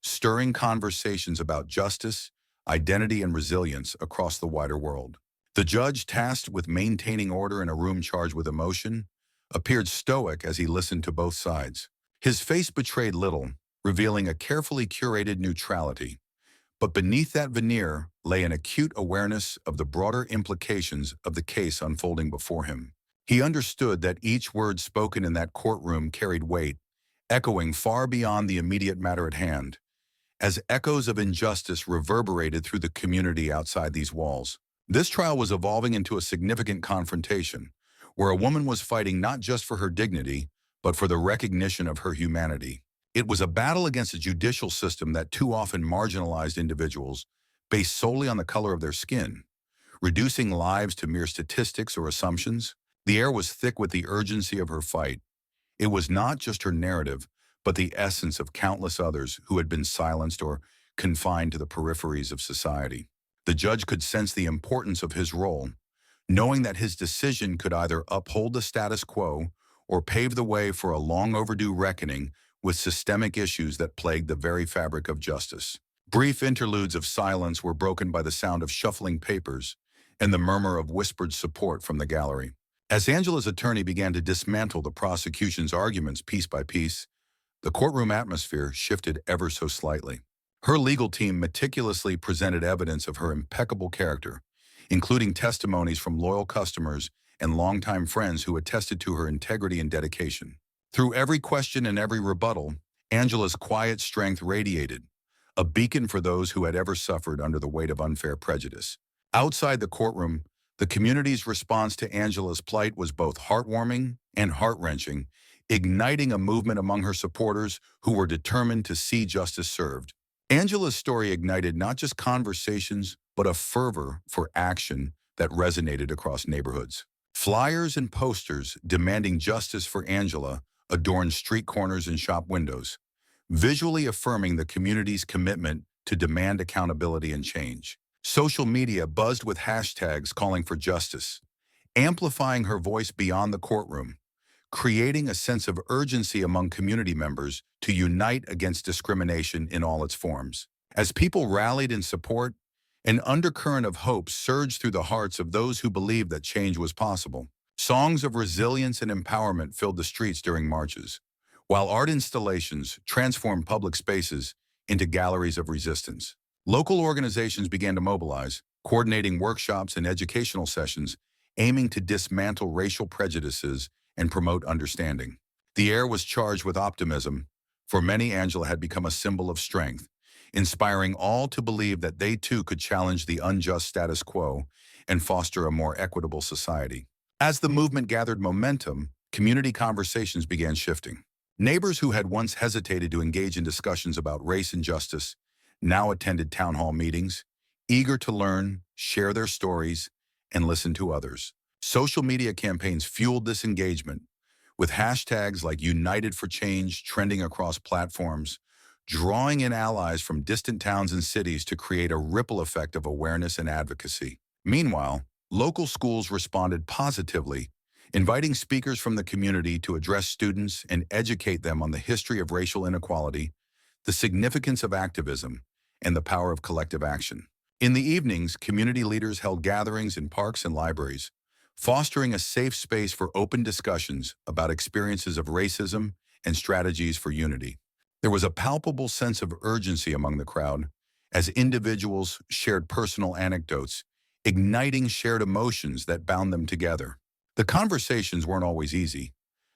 stirring conversations about justice, identity, and resilience across the wider world. The judge, tasked with maintaining order in a room charged with emotion, appeared stoic as he listened to both sides. His face betrayed little, revealing a carefully curated neutrality. But beneath that veneer lay an acute awareness of the broader implications of the case unfolding before him. He understood that each word spoken in that courtroom carried weight, echoing far beyond the immediate matter at hand. As echoes of injustice reverberated through the community outside these walls, this trial was evolving into a significant confrontation, where a woman was fighting not just for her dignity, but for the recognition of her humanity. It was a battle against a judicial system that too often marginalized individuals based solely on the color of their skin, reducing lives to mere statistics or assumptions. The air was thick with the urgency of her fight. It was not just her narrative, but the essence of countless others who had been silenced or confined to the peripheries of society. The judge could sense the importance of his role, knowing that his decision could either uphold the status quo or pave the way for a long overdue reckoning with systemic issues that plagued the very fabric of justice. Brief interludes of silence were broken by the sound of shuffling papers and the murmur of whispered support from the gallery. As Angela's attorney began to dismantle the prosecution's arguments piece by piece, the courtroom atmosphere shifted ever so slightly. Her legal team meticulously presented evidence of her impeccable character, including testimonies from loyal customers and longtime friends who attested to her integrity and dedication. Through every question and every rebuttal, Angela's quiet strength radiated, a beacon for those who had ever suffered under the weight of unfair prejudice. Outside the courtroom, the community's response to Angela's plight was both heartwarming and heart-wrenching, igniting a movement among her supporters who were determined to see justice served. Angela's story ignited not just conversations, but a fervor for action that resonated across neighborhoods. Flyers and posters demanding justice for Angela adorned street corners and shop windows, visually affirming the community's commitment to demand accountability and change. Social media buzzed with hashtags calling for justice, amplifying her voice beyond the courtroom, creating a sense of urgency among community members to unite against discrimination in all its forms. As people rallied in support, an undercurrent of hope surged through the hearts of those who believed that change was possible. Songs of resilience and empowerment filled the streets during marches, while art installations transformed public spaces into galleries of resistance. Local organizations began to mobilize, coordinating workshops and educational sessions aiming to dismantle racial prejudices and promote understanding. The air was charged with optimism. For many, Angela had become a symbol of strength, inspiring all to believe that they too could challenge the unjust status quo and foster a more equitable society. As the movement gathered momentum, community conversations began shifting. Neighbors who had once hesitated to engage in discussions about race and justice now attended town hall meetings, eager to learn, share their stories, and listen to others. Social media campaigns fueled this engagement, with hashtags like United for Change trending across platforms, drawing in allies from distant towns and cities to create a ripple effect of awareness and advocacy. Meanwhile, local schools responded positively, inviting speakers from the community to address students and educate them on the history of racial inequality, the significance of activism, and the power of collective action. In the evenings, community leaders held gatherings in parks and libraries, fostering a safe space for open discussions about experiences of racism and strategies for unity. There was a palpable sense of urgency among the crowd as individuals shared personal anecdotes, igniting shared emotions that bound them together. The conversations weren't always easy.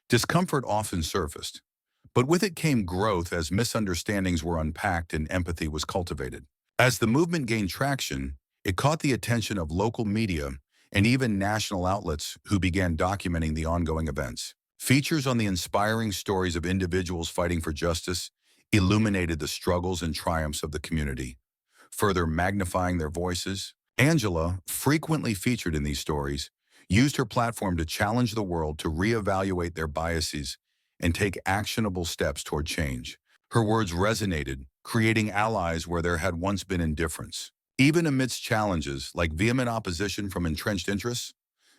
Discomfort often surfaced, but with it came growth as misunderstandings were unpacked and empathy was cultivated. As the movement gained traction, it caught the attention of local media and even national outlets who began documenting the ongoing events. Features on the inspiring stories of individuals fighting for justice illuminated the struggles and triumphs of the community, further magnifying their voices. Angela, frequently featured in these stories, used her platform to challenge the world to reevaluate their biases and take actionable steps toward change. Her words resonated, creating allies where there had once been indifference. Even amidst challenges like vehement opposition from entrenched interests,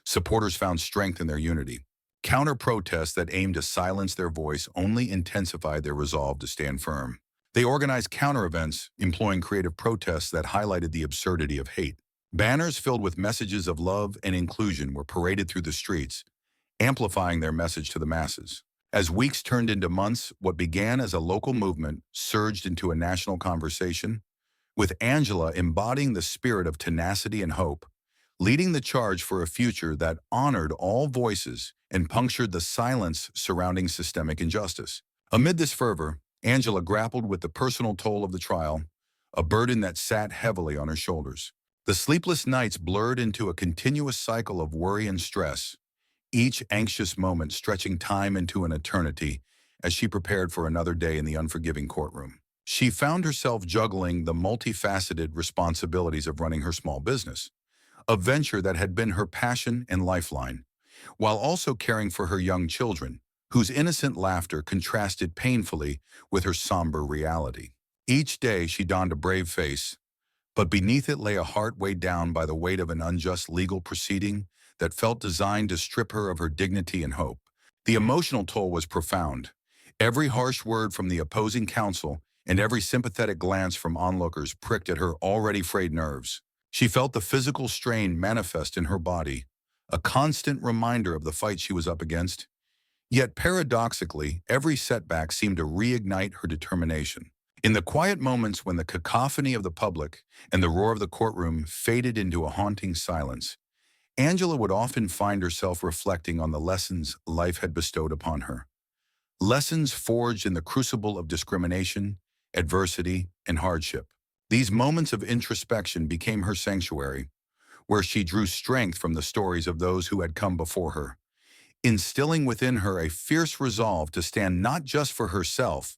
supporters found strength in their unity. Counter-protests that aimed to silence their voice only intensified their resolve to stand firm. They organized counter-events, employing creative protests that highlighted the absurdity of hate. Banners filled with messages of love and inclusion were paraded through the streets, amplifying their message to the masses. As weeks turned into months, what began as a local movement surged into a national conversation, with Angela embodying the spirit of tenacity and hope, leading the charge for a future that honored all voices and punctured the silence surrounding systemic injustice. Amid this fervor, Angela grappled with the personal toll of the trial, a burden that sat heavily on her shoulders. The sleepless nights blurred into a continuous cycle of worry and stress, each anxious moment stretching time into an eternity as she prepared for another day in the unforgiving courtroom. She found herself juggling the multifaceted responsibilities of running her small business, a venture that had been her passion and lifeline, while also caring for her young children, whose innocent laughter contrasted painfully with her somber reality. Each day she donned a brave face, but beneath it lay a heart weighed down by the weight of an unjust legal proceeding that felt designed to strip her of her dignity and hope. The emotional toll was profound. Every harsh word from the opposing counsel and every sympathetic glance from onlookers pricked at her already frayed nerves. She felt the physical strain manifest in her body, a constant reminder of the fight she was up against. Yet paradoxically, every setback seemed to reignite her determination. In the quiet moments when the cacophony of the public and the roar of the courtroom faded into a haunting silence, Angela would often find herself reflecting on the lessons life had bestowed upon her. Lessons forged in the crucible of discrimination, adversity, and hardship. These moments of introspection became her sanctuary, where she drew strength from the stories of those who had come before her, instilling within her a fierce resolve to stand not just for herself,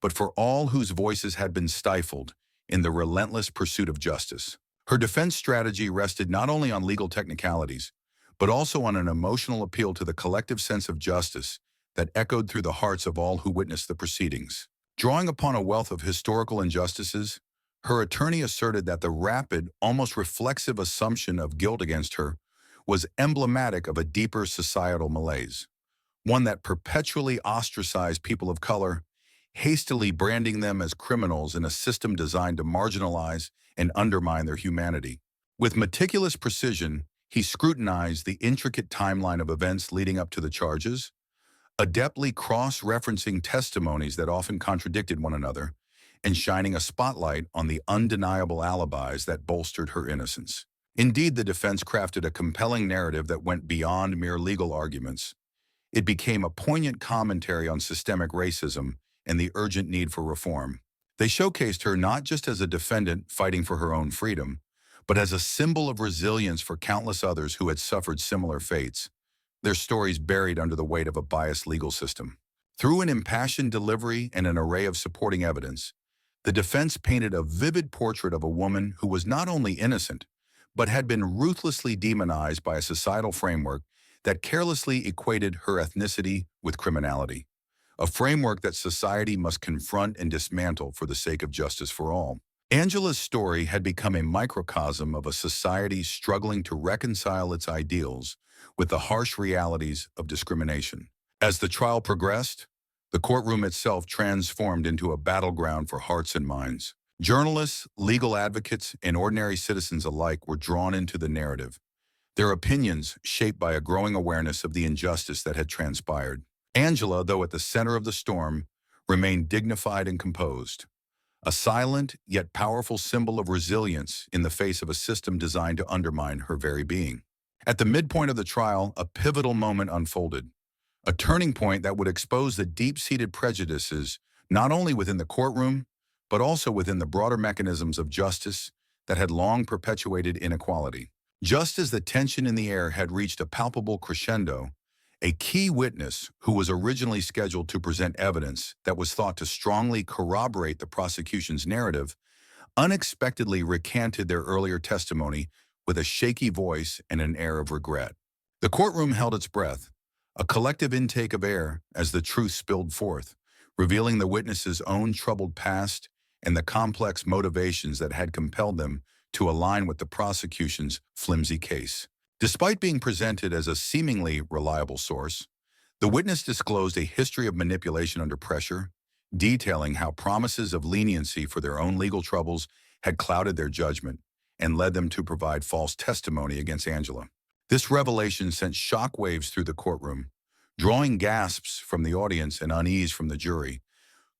but for all whose voices had been stifled in the relentless pursuit of justice. Her defense strategy rested not only on legal technicalities, but also on an emotional appeal to the collective sense of justice that echoed through the hearts of all who witnessed the proceedings. Drawing upon a wealth of historical injustices, her attorney asserted that the rapid, almost reflexive assumption of guilt against her was emblematic of a deeper societal malaise, one that perpetually ostracized people of color, hastily branding them as criminals in a system designed to marginalize and undermine their humanity. With meticulous precision, he scrutinized the intricate timeline of events leading up to the charges, adeptly cross-referencing testimonies that often contradicted one another, and shining a spotlight on the undeniable alibis that bolstered her innocence. Indeed, the defense crafted a compelling narrative that went beyond mere legal arguments. It became a poignant commentary on systemic racism and the urgent need for reform. They showcased her not just as a defendant fighting for her own freedom, but as a symbol of resilience for countless others who had suffered similar fates, their stories buried under the weight of a biased legal system. Through an impassioned delivery and an array of supporting evidence, the defense painted a vivid portrait of a woman who was not only innocent, but had been ruthlessly demonized by a societal framework that carelessly equated her ethnicity with criminality, a framework that society must confront and dismantle for the sake of justice for all. Angela's story had become a microcosm of a society struggling to reconcile its ideals with the harsh realities of discrimination. As the trial progressed, the courtroom itself transformed into a battleground for hearts and minds. Journalists, legal advocates, and ordinary citizens alike were drawn into the narrative, their opinions shaped by a growing awareness of the injustice that had transpired. Angela, though at the center of the storm, remained dignified and composed, a silent yet powerful symbol of resilience in the face of a system designed to undermine her very being. At the midpoint of the trial, a pivotal moment unfolded, a turning point that would expose the deep-seated prejudices not only within the courtroom, but also within the broader mechanisms of justice that had long perpetuated inequality. Just as the tension in the air had reached a palpable crescendo, a key witness who was originally scheduled to present evidence that was thought to strongly corroborate the prosecution's narrative unexpectedly recanted their earlier testimony with a shaky voice and an air of regret. The courtroom held its breath, a collective intake of air as the truth spilled forth, revealing the witness's own troubled past and the complex motivations that had compelled them to align with the prosecution's flimsy case. Despite being presented as a seemingly reliable source, the witness disclosed a history of manipulation under pressure, detailing how promises of leniency for their own legal troubles had clouded their judgment and led them to provide false testimony against Angela. This revelation sent shockwaves through the courtroom, drawing gasps from the audience and unease from the jury,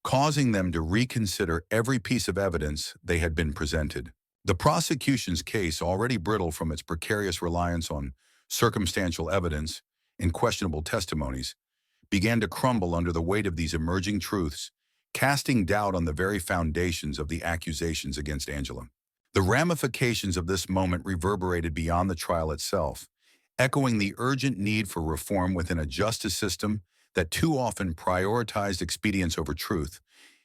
causing them to reconsider every piece of evidence they had been presented. The prosecution's case, already brittle from its precarious reliance on circumstantial evidence and questionable testimonies, began to crumble under the weight of these emerging truths, casting doubt on the very foundations of the accusations against Angela. The ramifications of this moment reverberated beyond the trial itself, echoing the urgent need for reform within a justice system that too often prioritized expedience over truth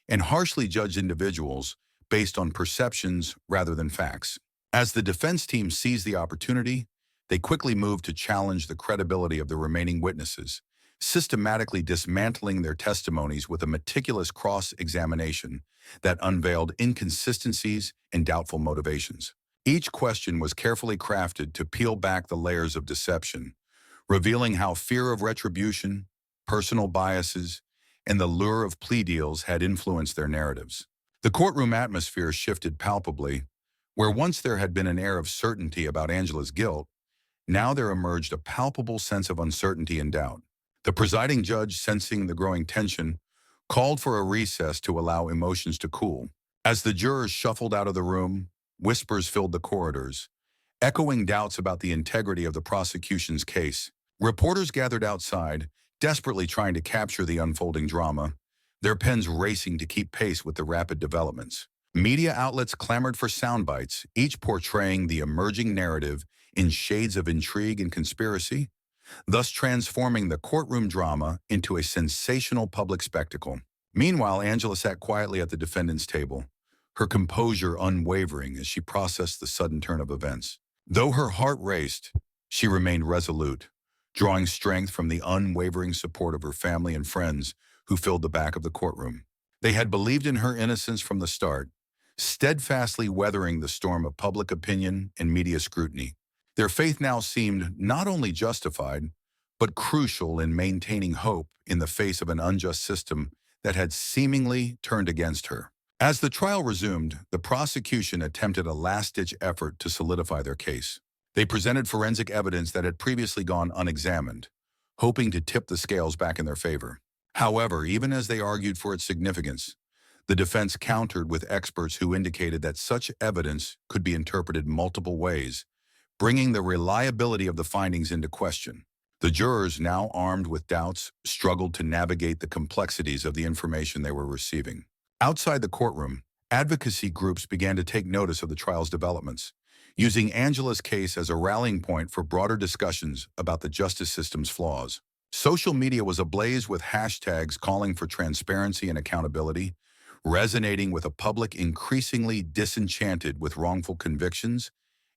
and harshly judged individuals based on perceptions rather than facts. As the defense team seized the opportunity, they quickly moved to challenge the credibility of the remaining witnesses, systematically dismantling their testimonies with a meticulous cross-examination that unveiled inconsistencies and doubtful motivations. Each question was carefully crafted to peel back the layers of deception, revealing how fear of retribution, personal biases, and the lure of plea deals had influenced their narratives. The courtroom atmosphere shifted palpably. Where once there had been an air of certainty about Angela's guilt, now there emerged a palpable sense of uncertainty and doubt. The presiding judge, sensing the growing tension, called for a recess to allow emotions to cool. As the jurors shuffled out of the room, whispers filled the corridors, echoing doubts about the integrity of the prosecution's case. Reporters gathered outside, desperately trying to capture the unfolding drama, their pens racing to keep pace with the rapid developments. Media outlets clamored for sound bites, each portraying the emerging narrative in shades of intrigue and conspiracy, thus transforming the courtroom drama into a sensational public spectacle. Meanwhile, Angela sat quietly at the defendant's table, her composure unwavering as she processed the sudden turn of events. Though her heart raced, she remained resolute, drawing strength from the unwavering support of her family and friends who filled the back of the courtroom. They had believed in her innocence from the start, steadfastly weathering the storm of public opinion and media scrutiny. Their faith now seemed not only justified, but crucial in maintaining hope in the face of an unjust system that had seemingly turned against her. As the trial resumed, the prosecution attempted a last-ditch effort to solidify their case. They presented forensic evidence that had previously gone unexamined, hoping to tip the scales back in their favor. However, even as they argued for its significance, the defense countered with experts who indicated that such evidence could be interpreted multiple ways, bringing the reliability of the findings into question. The jurors, now armed with doubts, struggled to navigate the complexities of the information they were receiving. Outside the courtroom, advocacy groups began to take notice of the trial's developments, using Angela's case as a rallying point for broader discussions about the justice system's flaws. Social media was ablaze with hashtags calling for transparency and accountability, resonating with a public increasingly disenchanted with wrongful convictions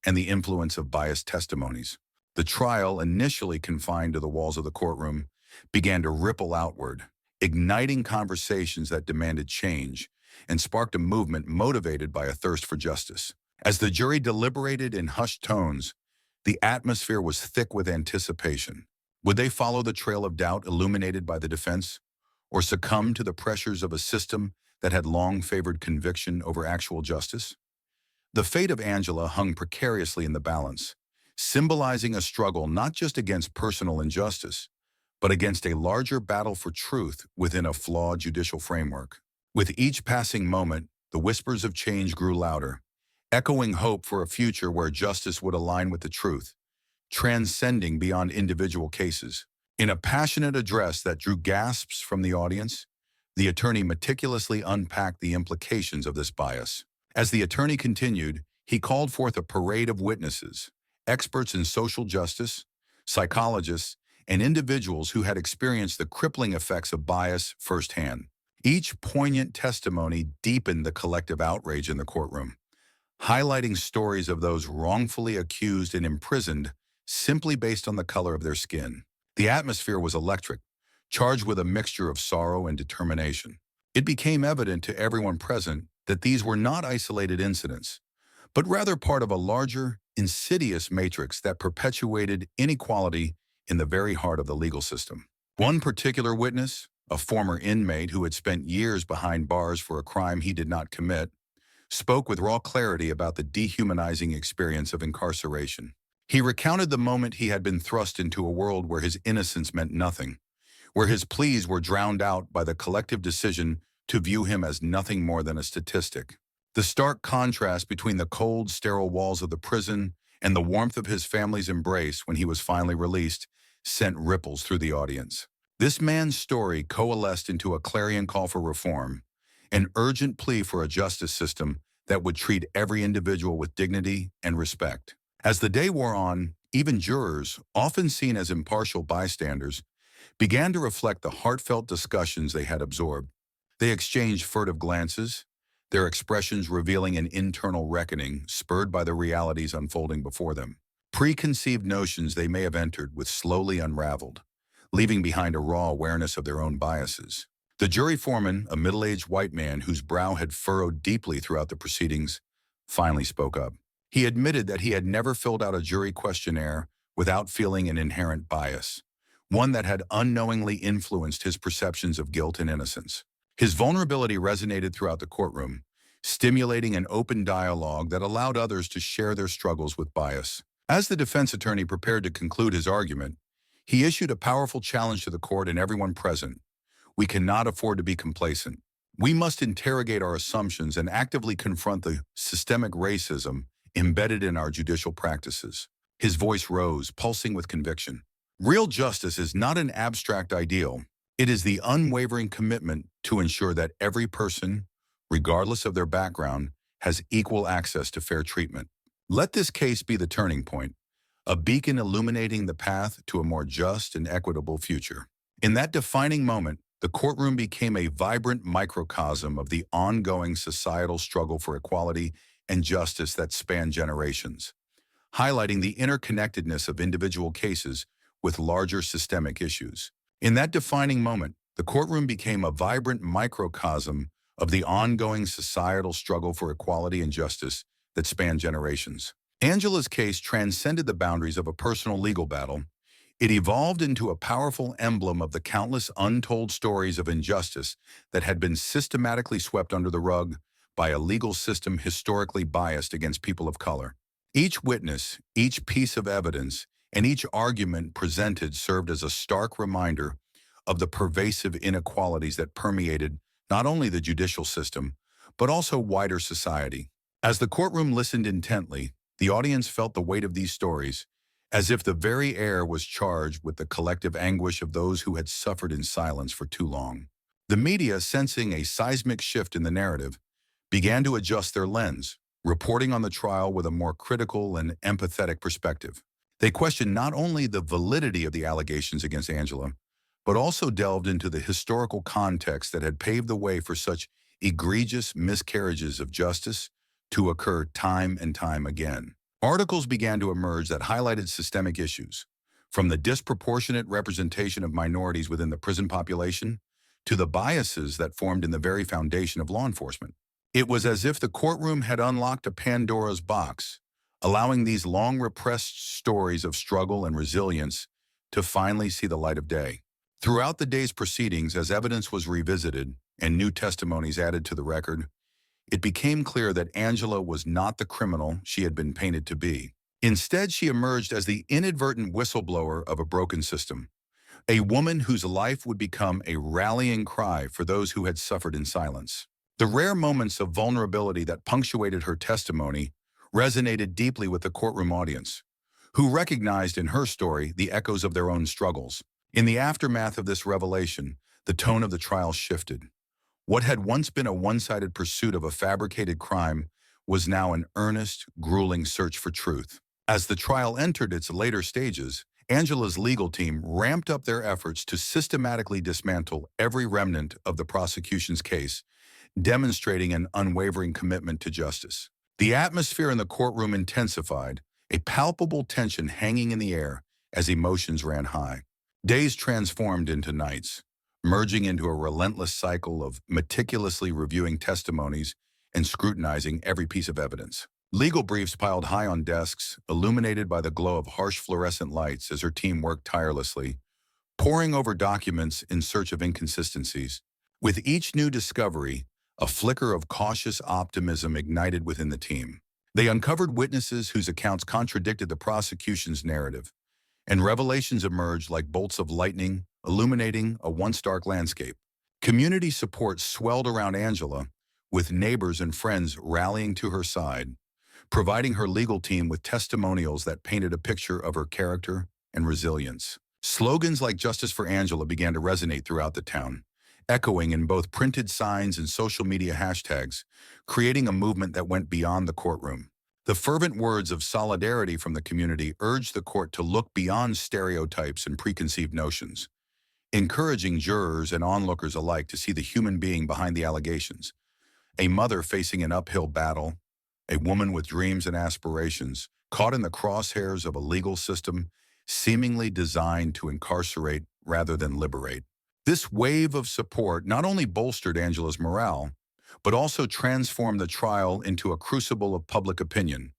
and the influence of biased testimonies. The trial, initially confined to the walls of the courtroom, began to ripple outward, igniting conversations that demanded change and sparked a movement motivated by a thirst for justice. As the jury deliberated in hushed tones, the atmosphere was thick with anticipation. Would they follow the trail of doubt illuminated by the defense, or succumb to the pressures of a system that had long favored conviction over actual justice? The fate of Angela hung precariously in the balance, symbolizing a struggle not just against personal injustice, but against a larger battle for truth within a flawed judicial framework. With each passing moment, the whispers of change grew louder, echoing hope for a future where justice would align with the truth, transcending beyond individual cases. In a passionate address that drew gasps from the audience, the attorney meticulously unpacked the implications of this bias. As the attorney continued, he called forth a parade of witnesses, experts in social justice, psychologists, and individuals who had experienced the crippling effects of bias firsthand. Each poignant testimony deepened the collective outrage in the courtroom, highlighting stories of those wrongfully accused and imprisoned simply based on the color of their skin. The atmosphere was electric, charged with a mixture of sorrow and determination. It became evident to everyone present that these were not isolated incidents, but rather part of a larger, insidious matrix that perpetuated inequality in the very heart of the legal system. One particular witness, a former inmate who had spent years behind bars for a crime he did not commit, spoke with raw clarity about the dehumanizing experience of incarceration. He recounted the moment he had been thrust into a world where his innocence meant nothing, where his pleas were drowned out by the collective decision to view him as nothing more than a statistic. The stark contrast between the cold, sterile walls of the prison and the warmth of his family's embrace when he was finally released sent ripples through the audience. This man's story coalesced into a clarion call for reform, an urgent plea for a justice system that would treat every individual with dignity and respect. As the day wore on, even jurors, often seen as impartial bystanders, began to reflect the heartfelt discussions they had absorbed. They exchanged furtive glances, their expressions revealing an internal reckoning spurred by the realities unfolding before them. Preconceived notions they may have entered with slowly unraveled, leaving behind a raw awareness of their own biases. The jury foreman, a middle-aged white man whose brow had furrowed deeply throughout the proceedings, finally spoke up. He admitted that he had never filled out a jury questionnaire without feeling an inherent bias, one that had unknowingly influenced his perceptions of guilt and innocence. His vulnerability resonated throughout the courtroom, stimulating an open dialogue that allowed others to share their struggles with bias. As the defense attorney prepared to conclude his argument, he issued a powerful challenge to the court and everyone present. We cannot afford to be complacent. We must interrogate our assumptions and actively confront the systemic racism embedded in our judicial practices. His voice rose, pulsing with conviction. Real justice is not an abstract ideal. It is the unwavering commitment to ensure that every person, regardless of their background, has equal access to fair treatment. Let this case be the turning point, a beacon illuminating the path to a more just and equitable future. In that defining moment, the courtroom became a vibrant microcosm of the ongoing societal struggle for equality and justice that spanned generations, highlighting the interconnectedness of individual cases with larger systemic issues. In that defining moment, the courtroom became a vibrant microcosm of the ongoing societal struggle for equality and justice that spanned generations. Angela's case transcended the boundaries of a personal legal battle. It evolved into a powerful emblem of the countless untold stories of injustice that had been systematically swept under the rug by a legal system historically biased against people of color. Each witness, each piece of evidence, and each argument presented served as a stark reminder of the pervasive inequalities that permeated not only the judicial system, but also wider society. As the courtroom listened intently, the audience felt the weight of these stories, as if the very air was charged with the collective anguish of those who had suffered in silence for too long. The media, sensing a seismic shift in the narrative, began to adjust their lens, reporting on the trial with a more critical and empathetic perspective. They questioned not only the validity of the allegations against Angela, but also delved into the historical context that had paved the way for such egregious miscarriages of justice to occur time and time again. Articles began to emerge that highlighted systemic issues, from the disproportionate representation of minorities within the prison population to the biases that formed in the very foundation of law enforcement. It was as if the courtroom had unlocked a Pandora's box, allowing these long-repressed stories of struggle and resilience to finally see the light of day. Throughout the day's proceedings, as evidence was revisited and new testimonies added to the record, it became clear that Angela was not the criminal she had been painted to be. Instead, she emerged as the inadvertent whistleblower of a broken system, a woman whose life would become a rallying cry for those who had suffered in silence. The rare moments of vulnerability that punctuated her testimony resonated deeply with the courtroom audience, who recognized in her story the echoes of their own struggles. In the aftermath of this revelation, the tone of the trial shifted. What had once been a one-sided pursuit of a fabricated crime was now an earnest, grueling search for truth. As the trial entered its later stages, Angela's legal team ramped up their efforts to systematically dismantle every remnant of the prosecution's case, demonstrating an unwavering commitment to justice. The atmosphere in the courtroom intensified, a palpable tension hanging in the air as emotions ran high. Days transformed into nights, merging into a relentless cycle of meticulously reviewing testimonies and scrutinizing every piece of evidence. Legal briefs piled high on desks, illuminated by the glow of harsh fluorescent lights as her team worked tirelessly, poring over documents in search of inconsistencies. With each new discovery, a flicker of cautious optimism ignited within the team. They uncovered witnesses whose accounts contradicted the prosecution's narrative, and revelations emerged like bolts of lightning, illuminating a once dark landscape. Community support swelled around Angela, with neighbors and friends rallying to her side, providing her legal team with testimonials that painted a picture of her character and resilience. Slogans like "Justice for Angela" began to resonate throughout the town, echoing in both printed signs and social media hashtags, creating a movement that went beyond the courtroom. The fervent words of solidarity from the community urged the court to look beyond stereotypes and preconceived notions, encouraging jurors and onlookers alike to see the human being behind the allegations. A mother facing an uphill battle, a woman with dreams and aspirations, caught in the crosshairs of a legal system seemingly designed to incarcerate rather than liberate. This wave of support not only bolstered Angela's morale, but also transformed the trial into a crucible of public opinion,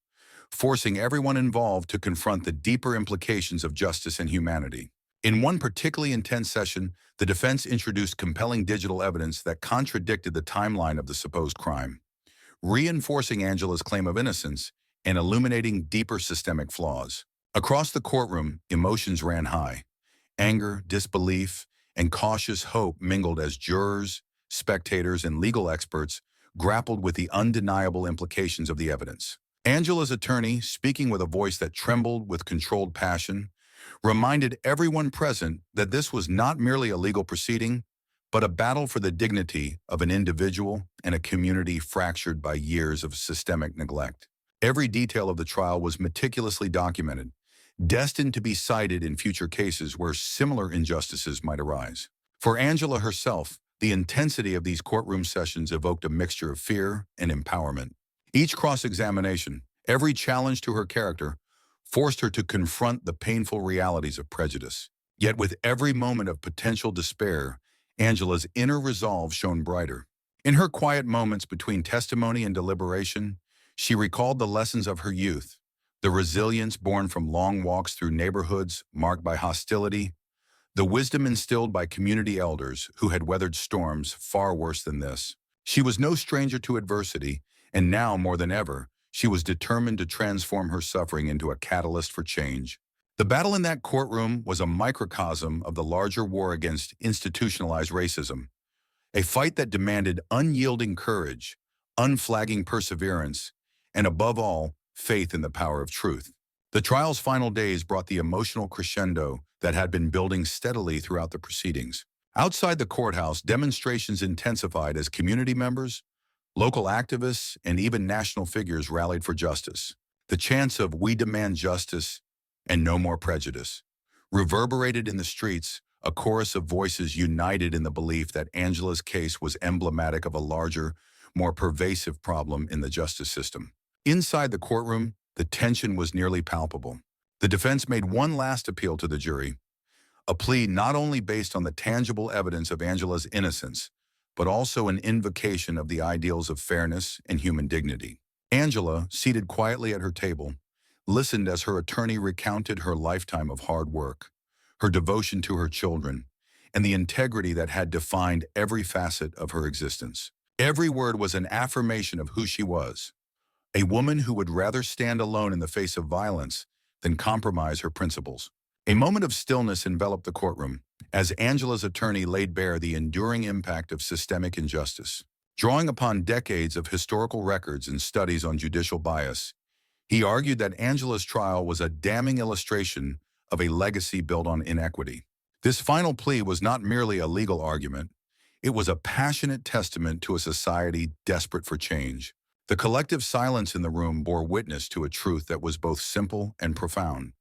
forcing everyone involved to confront the deeper implications of justice and humanity. In one particularly intense session, the defense introduced compelling digital evidence that contradicted the timeline of the supposed crime, reinforcing Angela's claim of innocence and illuminating deeper systemic flaws. Across the courtroom, emotions ran high. Anger, disbelief, and cautious hope mingled as jurors, spectators, and legal experts grappled with the undeniable implications of the evidence. Angela's attorney, speaking with a voice that trembled with controlled passion, reminded everyone present that this was not merely a legal proceeding, but a battle for the dignity of an individual and a community fractured by years of systemic neglect. Every detail of the trial was meticulously documented, destined to be cited in future cases where similar injustices might arise. For Angela herself, the intensity of these courtroom sessions evoked a mixture of fear and empowerment. Each cross-examination, every challenge to her character, forced her to confront the painful realities of prejudice. Yet with every moment of potential despair, Angela's inner resolve shone brighter. In her quiet moments between testimony and deliberation, she recalled the lessons of her youth, the resilience born from long walks through neighborhoods marked by hostility, the wisdom instilled by community elders who had weathered storms far worse than this. She was no stranger to adversity, and now more than ever, she was determined to transform her suffering into a catalyst for change. The battle in that courtroom was a microcosm of the larger war against institutionalized racism, a fight that demanded unyielding courage, unflagging perseverance, and above all, faith in the power of truth. The trial's final days brought the emotional crescendo that had been building steadily throughout the proceedings. Outside the courthouse, demonstrations intensified as community members, local activists, and even national figures rallied for justice. The chants of "We demand justice" and "No more prejudice" reverberated in the streets, a chorus of voices united in the belief that Angela's case was emblematic of a larger, more pervasive problem in the justice system. Inside the courtroom, the tension was nearly palpable. The defense made one last appeal to the jury, a plea not only based on the tangible evidence of Angela's innocence, but also an invocation of the ideals of fairness and human dignity. Angela, seated quietly at her table, listened as her attorney recounted her lifetime of hard work, her devotion to her children, and the integrity that had defined every facet of her existence. Every word was an affirmation of who she was, a woman who would rather stand alone in the face of violence than compromise her principles. A moment of stillness enveloped the courtroom as Angela's attorney laid bare the enduring impact of systemic injustice. Drawing upon decades of historical records and studies on judicial bias, he argued that Angela's trial was a damning illustration of a legacy built on inequity. This final plea was not merely a legal argument, it was a passionate testament to a society desperate for change. The collective silence in the room bore witness to a truth that was both simple and profound.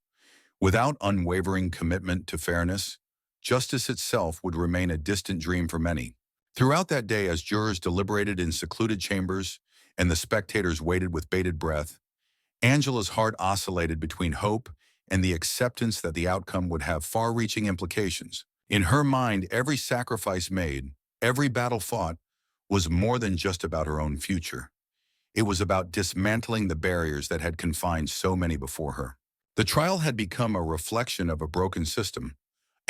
Without unwavering commitment to fairness, justice itself would remain a distant dream for many. Throughout that day, as jurors deliberated in secluded chambers and the spectators waited with bated breath, Angela's heart oscillated between hope and the acceptance that the outcome would have far-reaching implications. In her mind, every sacrifice made, every battle fought, was more than just about her own future. It was about dismantling the barriers that had confined so many before her. The trial had become a reflection of a broken system,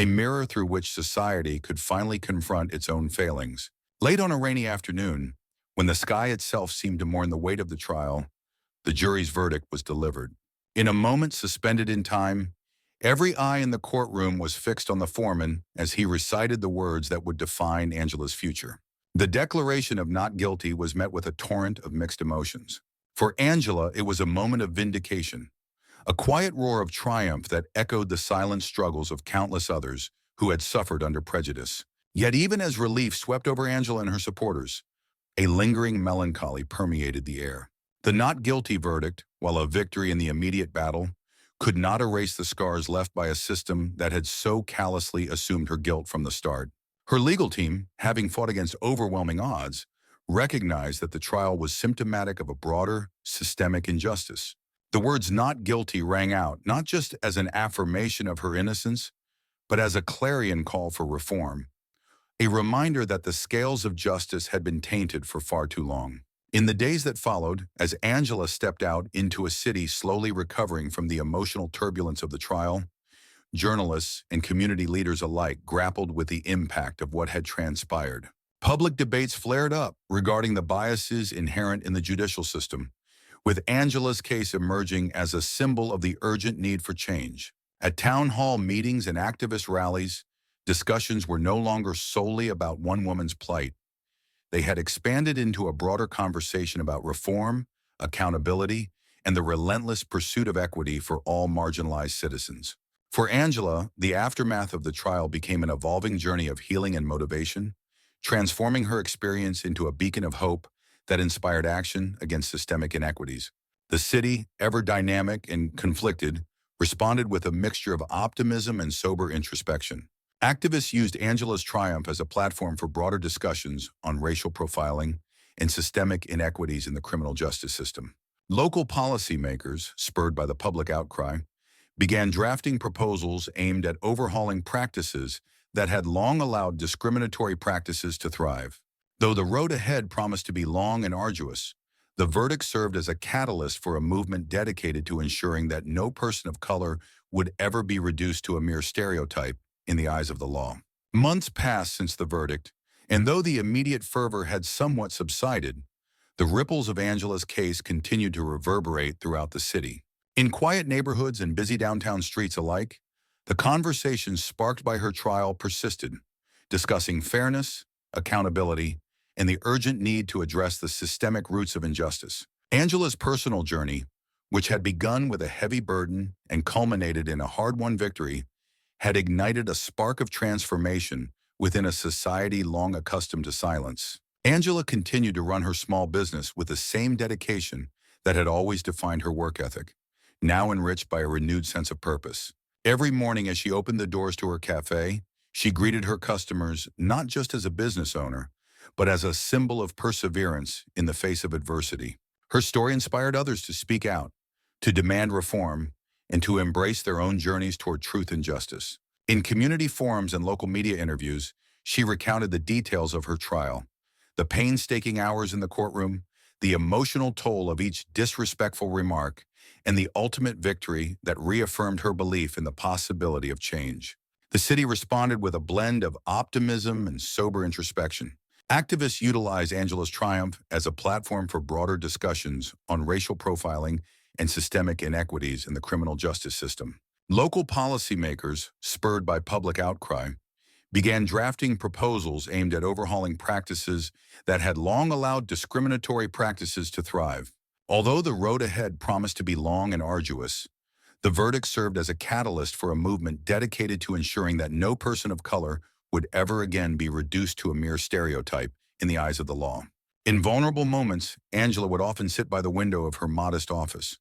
a mirror through which society could finally confront its own failings. Late on a rainy afternoon, when the sky itself seemed to mourn the weight of the trial, the jury's verdict was delivered. In a moment suspended in time, every eye in the courtroom was fixed on the foreman as he recited the words that would define Angela's future. The declaration of not guilty was met with a torrent of mixed emotions. For Angela, it was a moment of vindication, a quiet roar of triumph that echoed the silent struggles of countless others who had suffered under prejudice. Yet even as relief swept over Angela and her supporters, a lingering melancholy permeated the air. The not guilty verdict, while a victory in the immediate battle, could not erase the scars left by a system that had so callously assumed her guilt from the start. Her legal team, having fought against overwhelming odds, recognized that the trial was symptomatic of a broader, systemic injustice. The words "not guilty" rang out not just as an affirmation of her innocence, but as a clarion call for reform, a reminder that the scales of justice had been tainted for far too long. In the days that followed, as Angela stepped out into a city slowly recovering from the emotional turbulence of the trial, journalists and community leaders alike grappled with the impact of what had transpired. Public debates flared up regarding the biases inherent in the judicial system, with Angela's case emerging as a symbol of the urgent need for change. At town hall meetings and activist rallies, discussions were no longer solely about one woman's plight. They had expanded into a broader conversation about reform, accountability, and the relentless pursuit of equity for all marginalized citizens. For Angela, the aftermath of the trial became an evolving journey of healing and motivation, transforming her experience into a beacon of hope that inspired action against systemic inequities. The city, ever dynamic and conflicted, responded with a mixture of optimism and sober introspection. Activists used Angela's triumph as a platform for broader discussions on racial profiling and systemic inequities in the criminal justice system. Local policymakers, spurred by the public outcry, began drafting proposals aimed at overhauling practices that had long allowed discriminatory practices to thrive. Though the road ahead promised to be long and arduous, the verdict served as a catalyst for a movement dedicated to ensuring that no person of color would ever be reduced to a mere stereotype in the eyes of the law. Months passed since the verdict, and though the immediate fervor had somewhat subsided, the ripples of Angela's case continued to reverberate throughout the city. In quiet neighborhoods and busy downtown streets alike, the conversations sparked by her trial persisted, discussing fairness, accountability, and the urgent need to address the systemic roots of injustice. Angela's personal journey, which had begun with a heavy burden and culminated in a hard-won victory, had ignited a spark of transformation within a society long accustomed to silence. Angela continued to run her small business with the same dedication that had always defined her work ethic, now enriched by a renewed sense of purpose. Every morning as she opened the doors to her cafe, she greeted her customers not just as a business owner, but as a symbol of perseverance in the face of adversity. Her story inspired others to speak out, to demand reform, and to embrace their own journeys toward truth and justice. In community forums and local media interviews, she recounted the details of her trial, the painstaking hours in the courtroom, the emotional toll of each disrespectful remark, and the ultimate victory that reaffirmed her belief in the possibility of change. The city responded with a blend of optimism and sober introspection. Activists utilized Angela's triumph as a platform for broader discussions on racial profiling and systemic inequities in the criminal justice system. Local policymakers, spurred by public outcry, began drafting proposals aimed at overhauling practices that had long allowed discriminatory practices to thrive. Although the road ahead promised to be long and arduous, the verdict served as a catalyst for a movement dedicated to ensuring that no person of color would ever again be reduced to a mere stereotype in the eyes of the law. In vulnerable moments, Angela would often sit by the window of her modest office,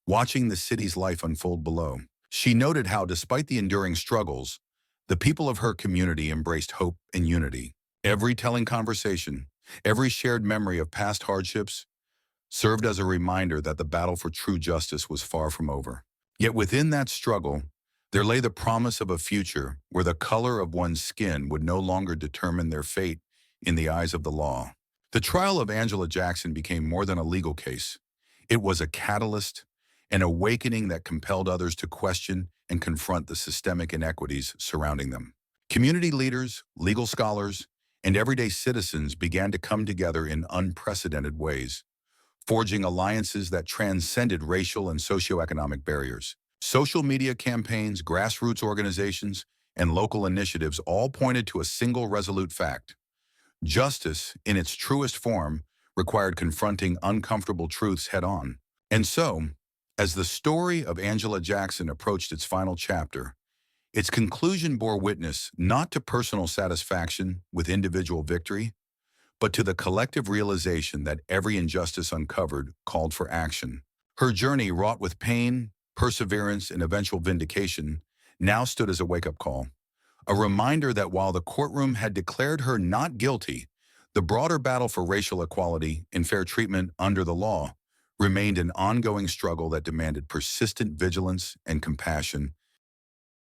watching the city's life unfold below. She noted how, despite the enduring struggles, the people of her community embraced hope and unity. Every telling conversation, every shared memory of past hardships, served as a reminder that the battle for true justice was far from over. Yet within that struggle, there lay the promise of a future where the color of one's skin would no longer determine their fate in the eyes of the law. The trial of Angela Jackson became more than a legal case. It was a catalyst, an awakening that compelled others to question and confront the systemic inequities surrounding them. Community leaders, legal scholars, and everyday citizens began to come together in unprecedented ways, forging alliances that transcended racial and socioeconomic barriers. Social media campaigns, grassroots organizations, and local initiatives all pointed to a single resolute fact. Justice, in its truest form, required confronting uncomfortable truths head-on. And so, as the story of Angela Jackson approached its final chapter, its conclusion bore witness not to personal satisfaction with individual victory, but to the collective realization that every injustice uncovered called for action. Her journey, wrought with pain, perseverance, and eventual vindication, now stood as a wake-up call. A reminder that while the courtroom had declared her not guilty, the broader battle for racial equality and fair treatment under the law remained an ongoing struggle that demanded persistent vigilance and compassion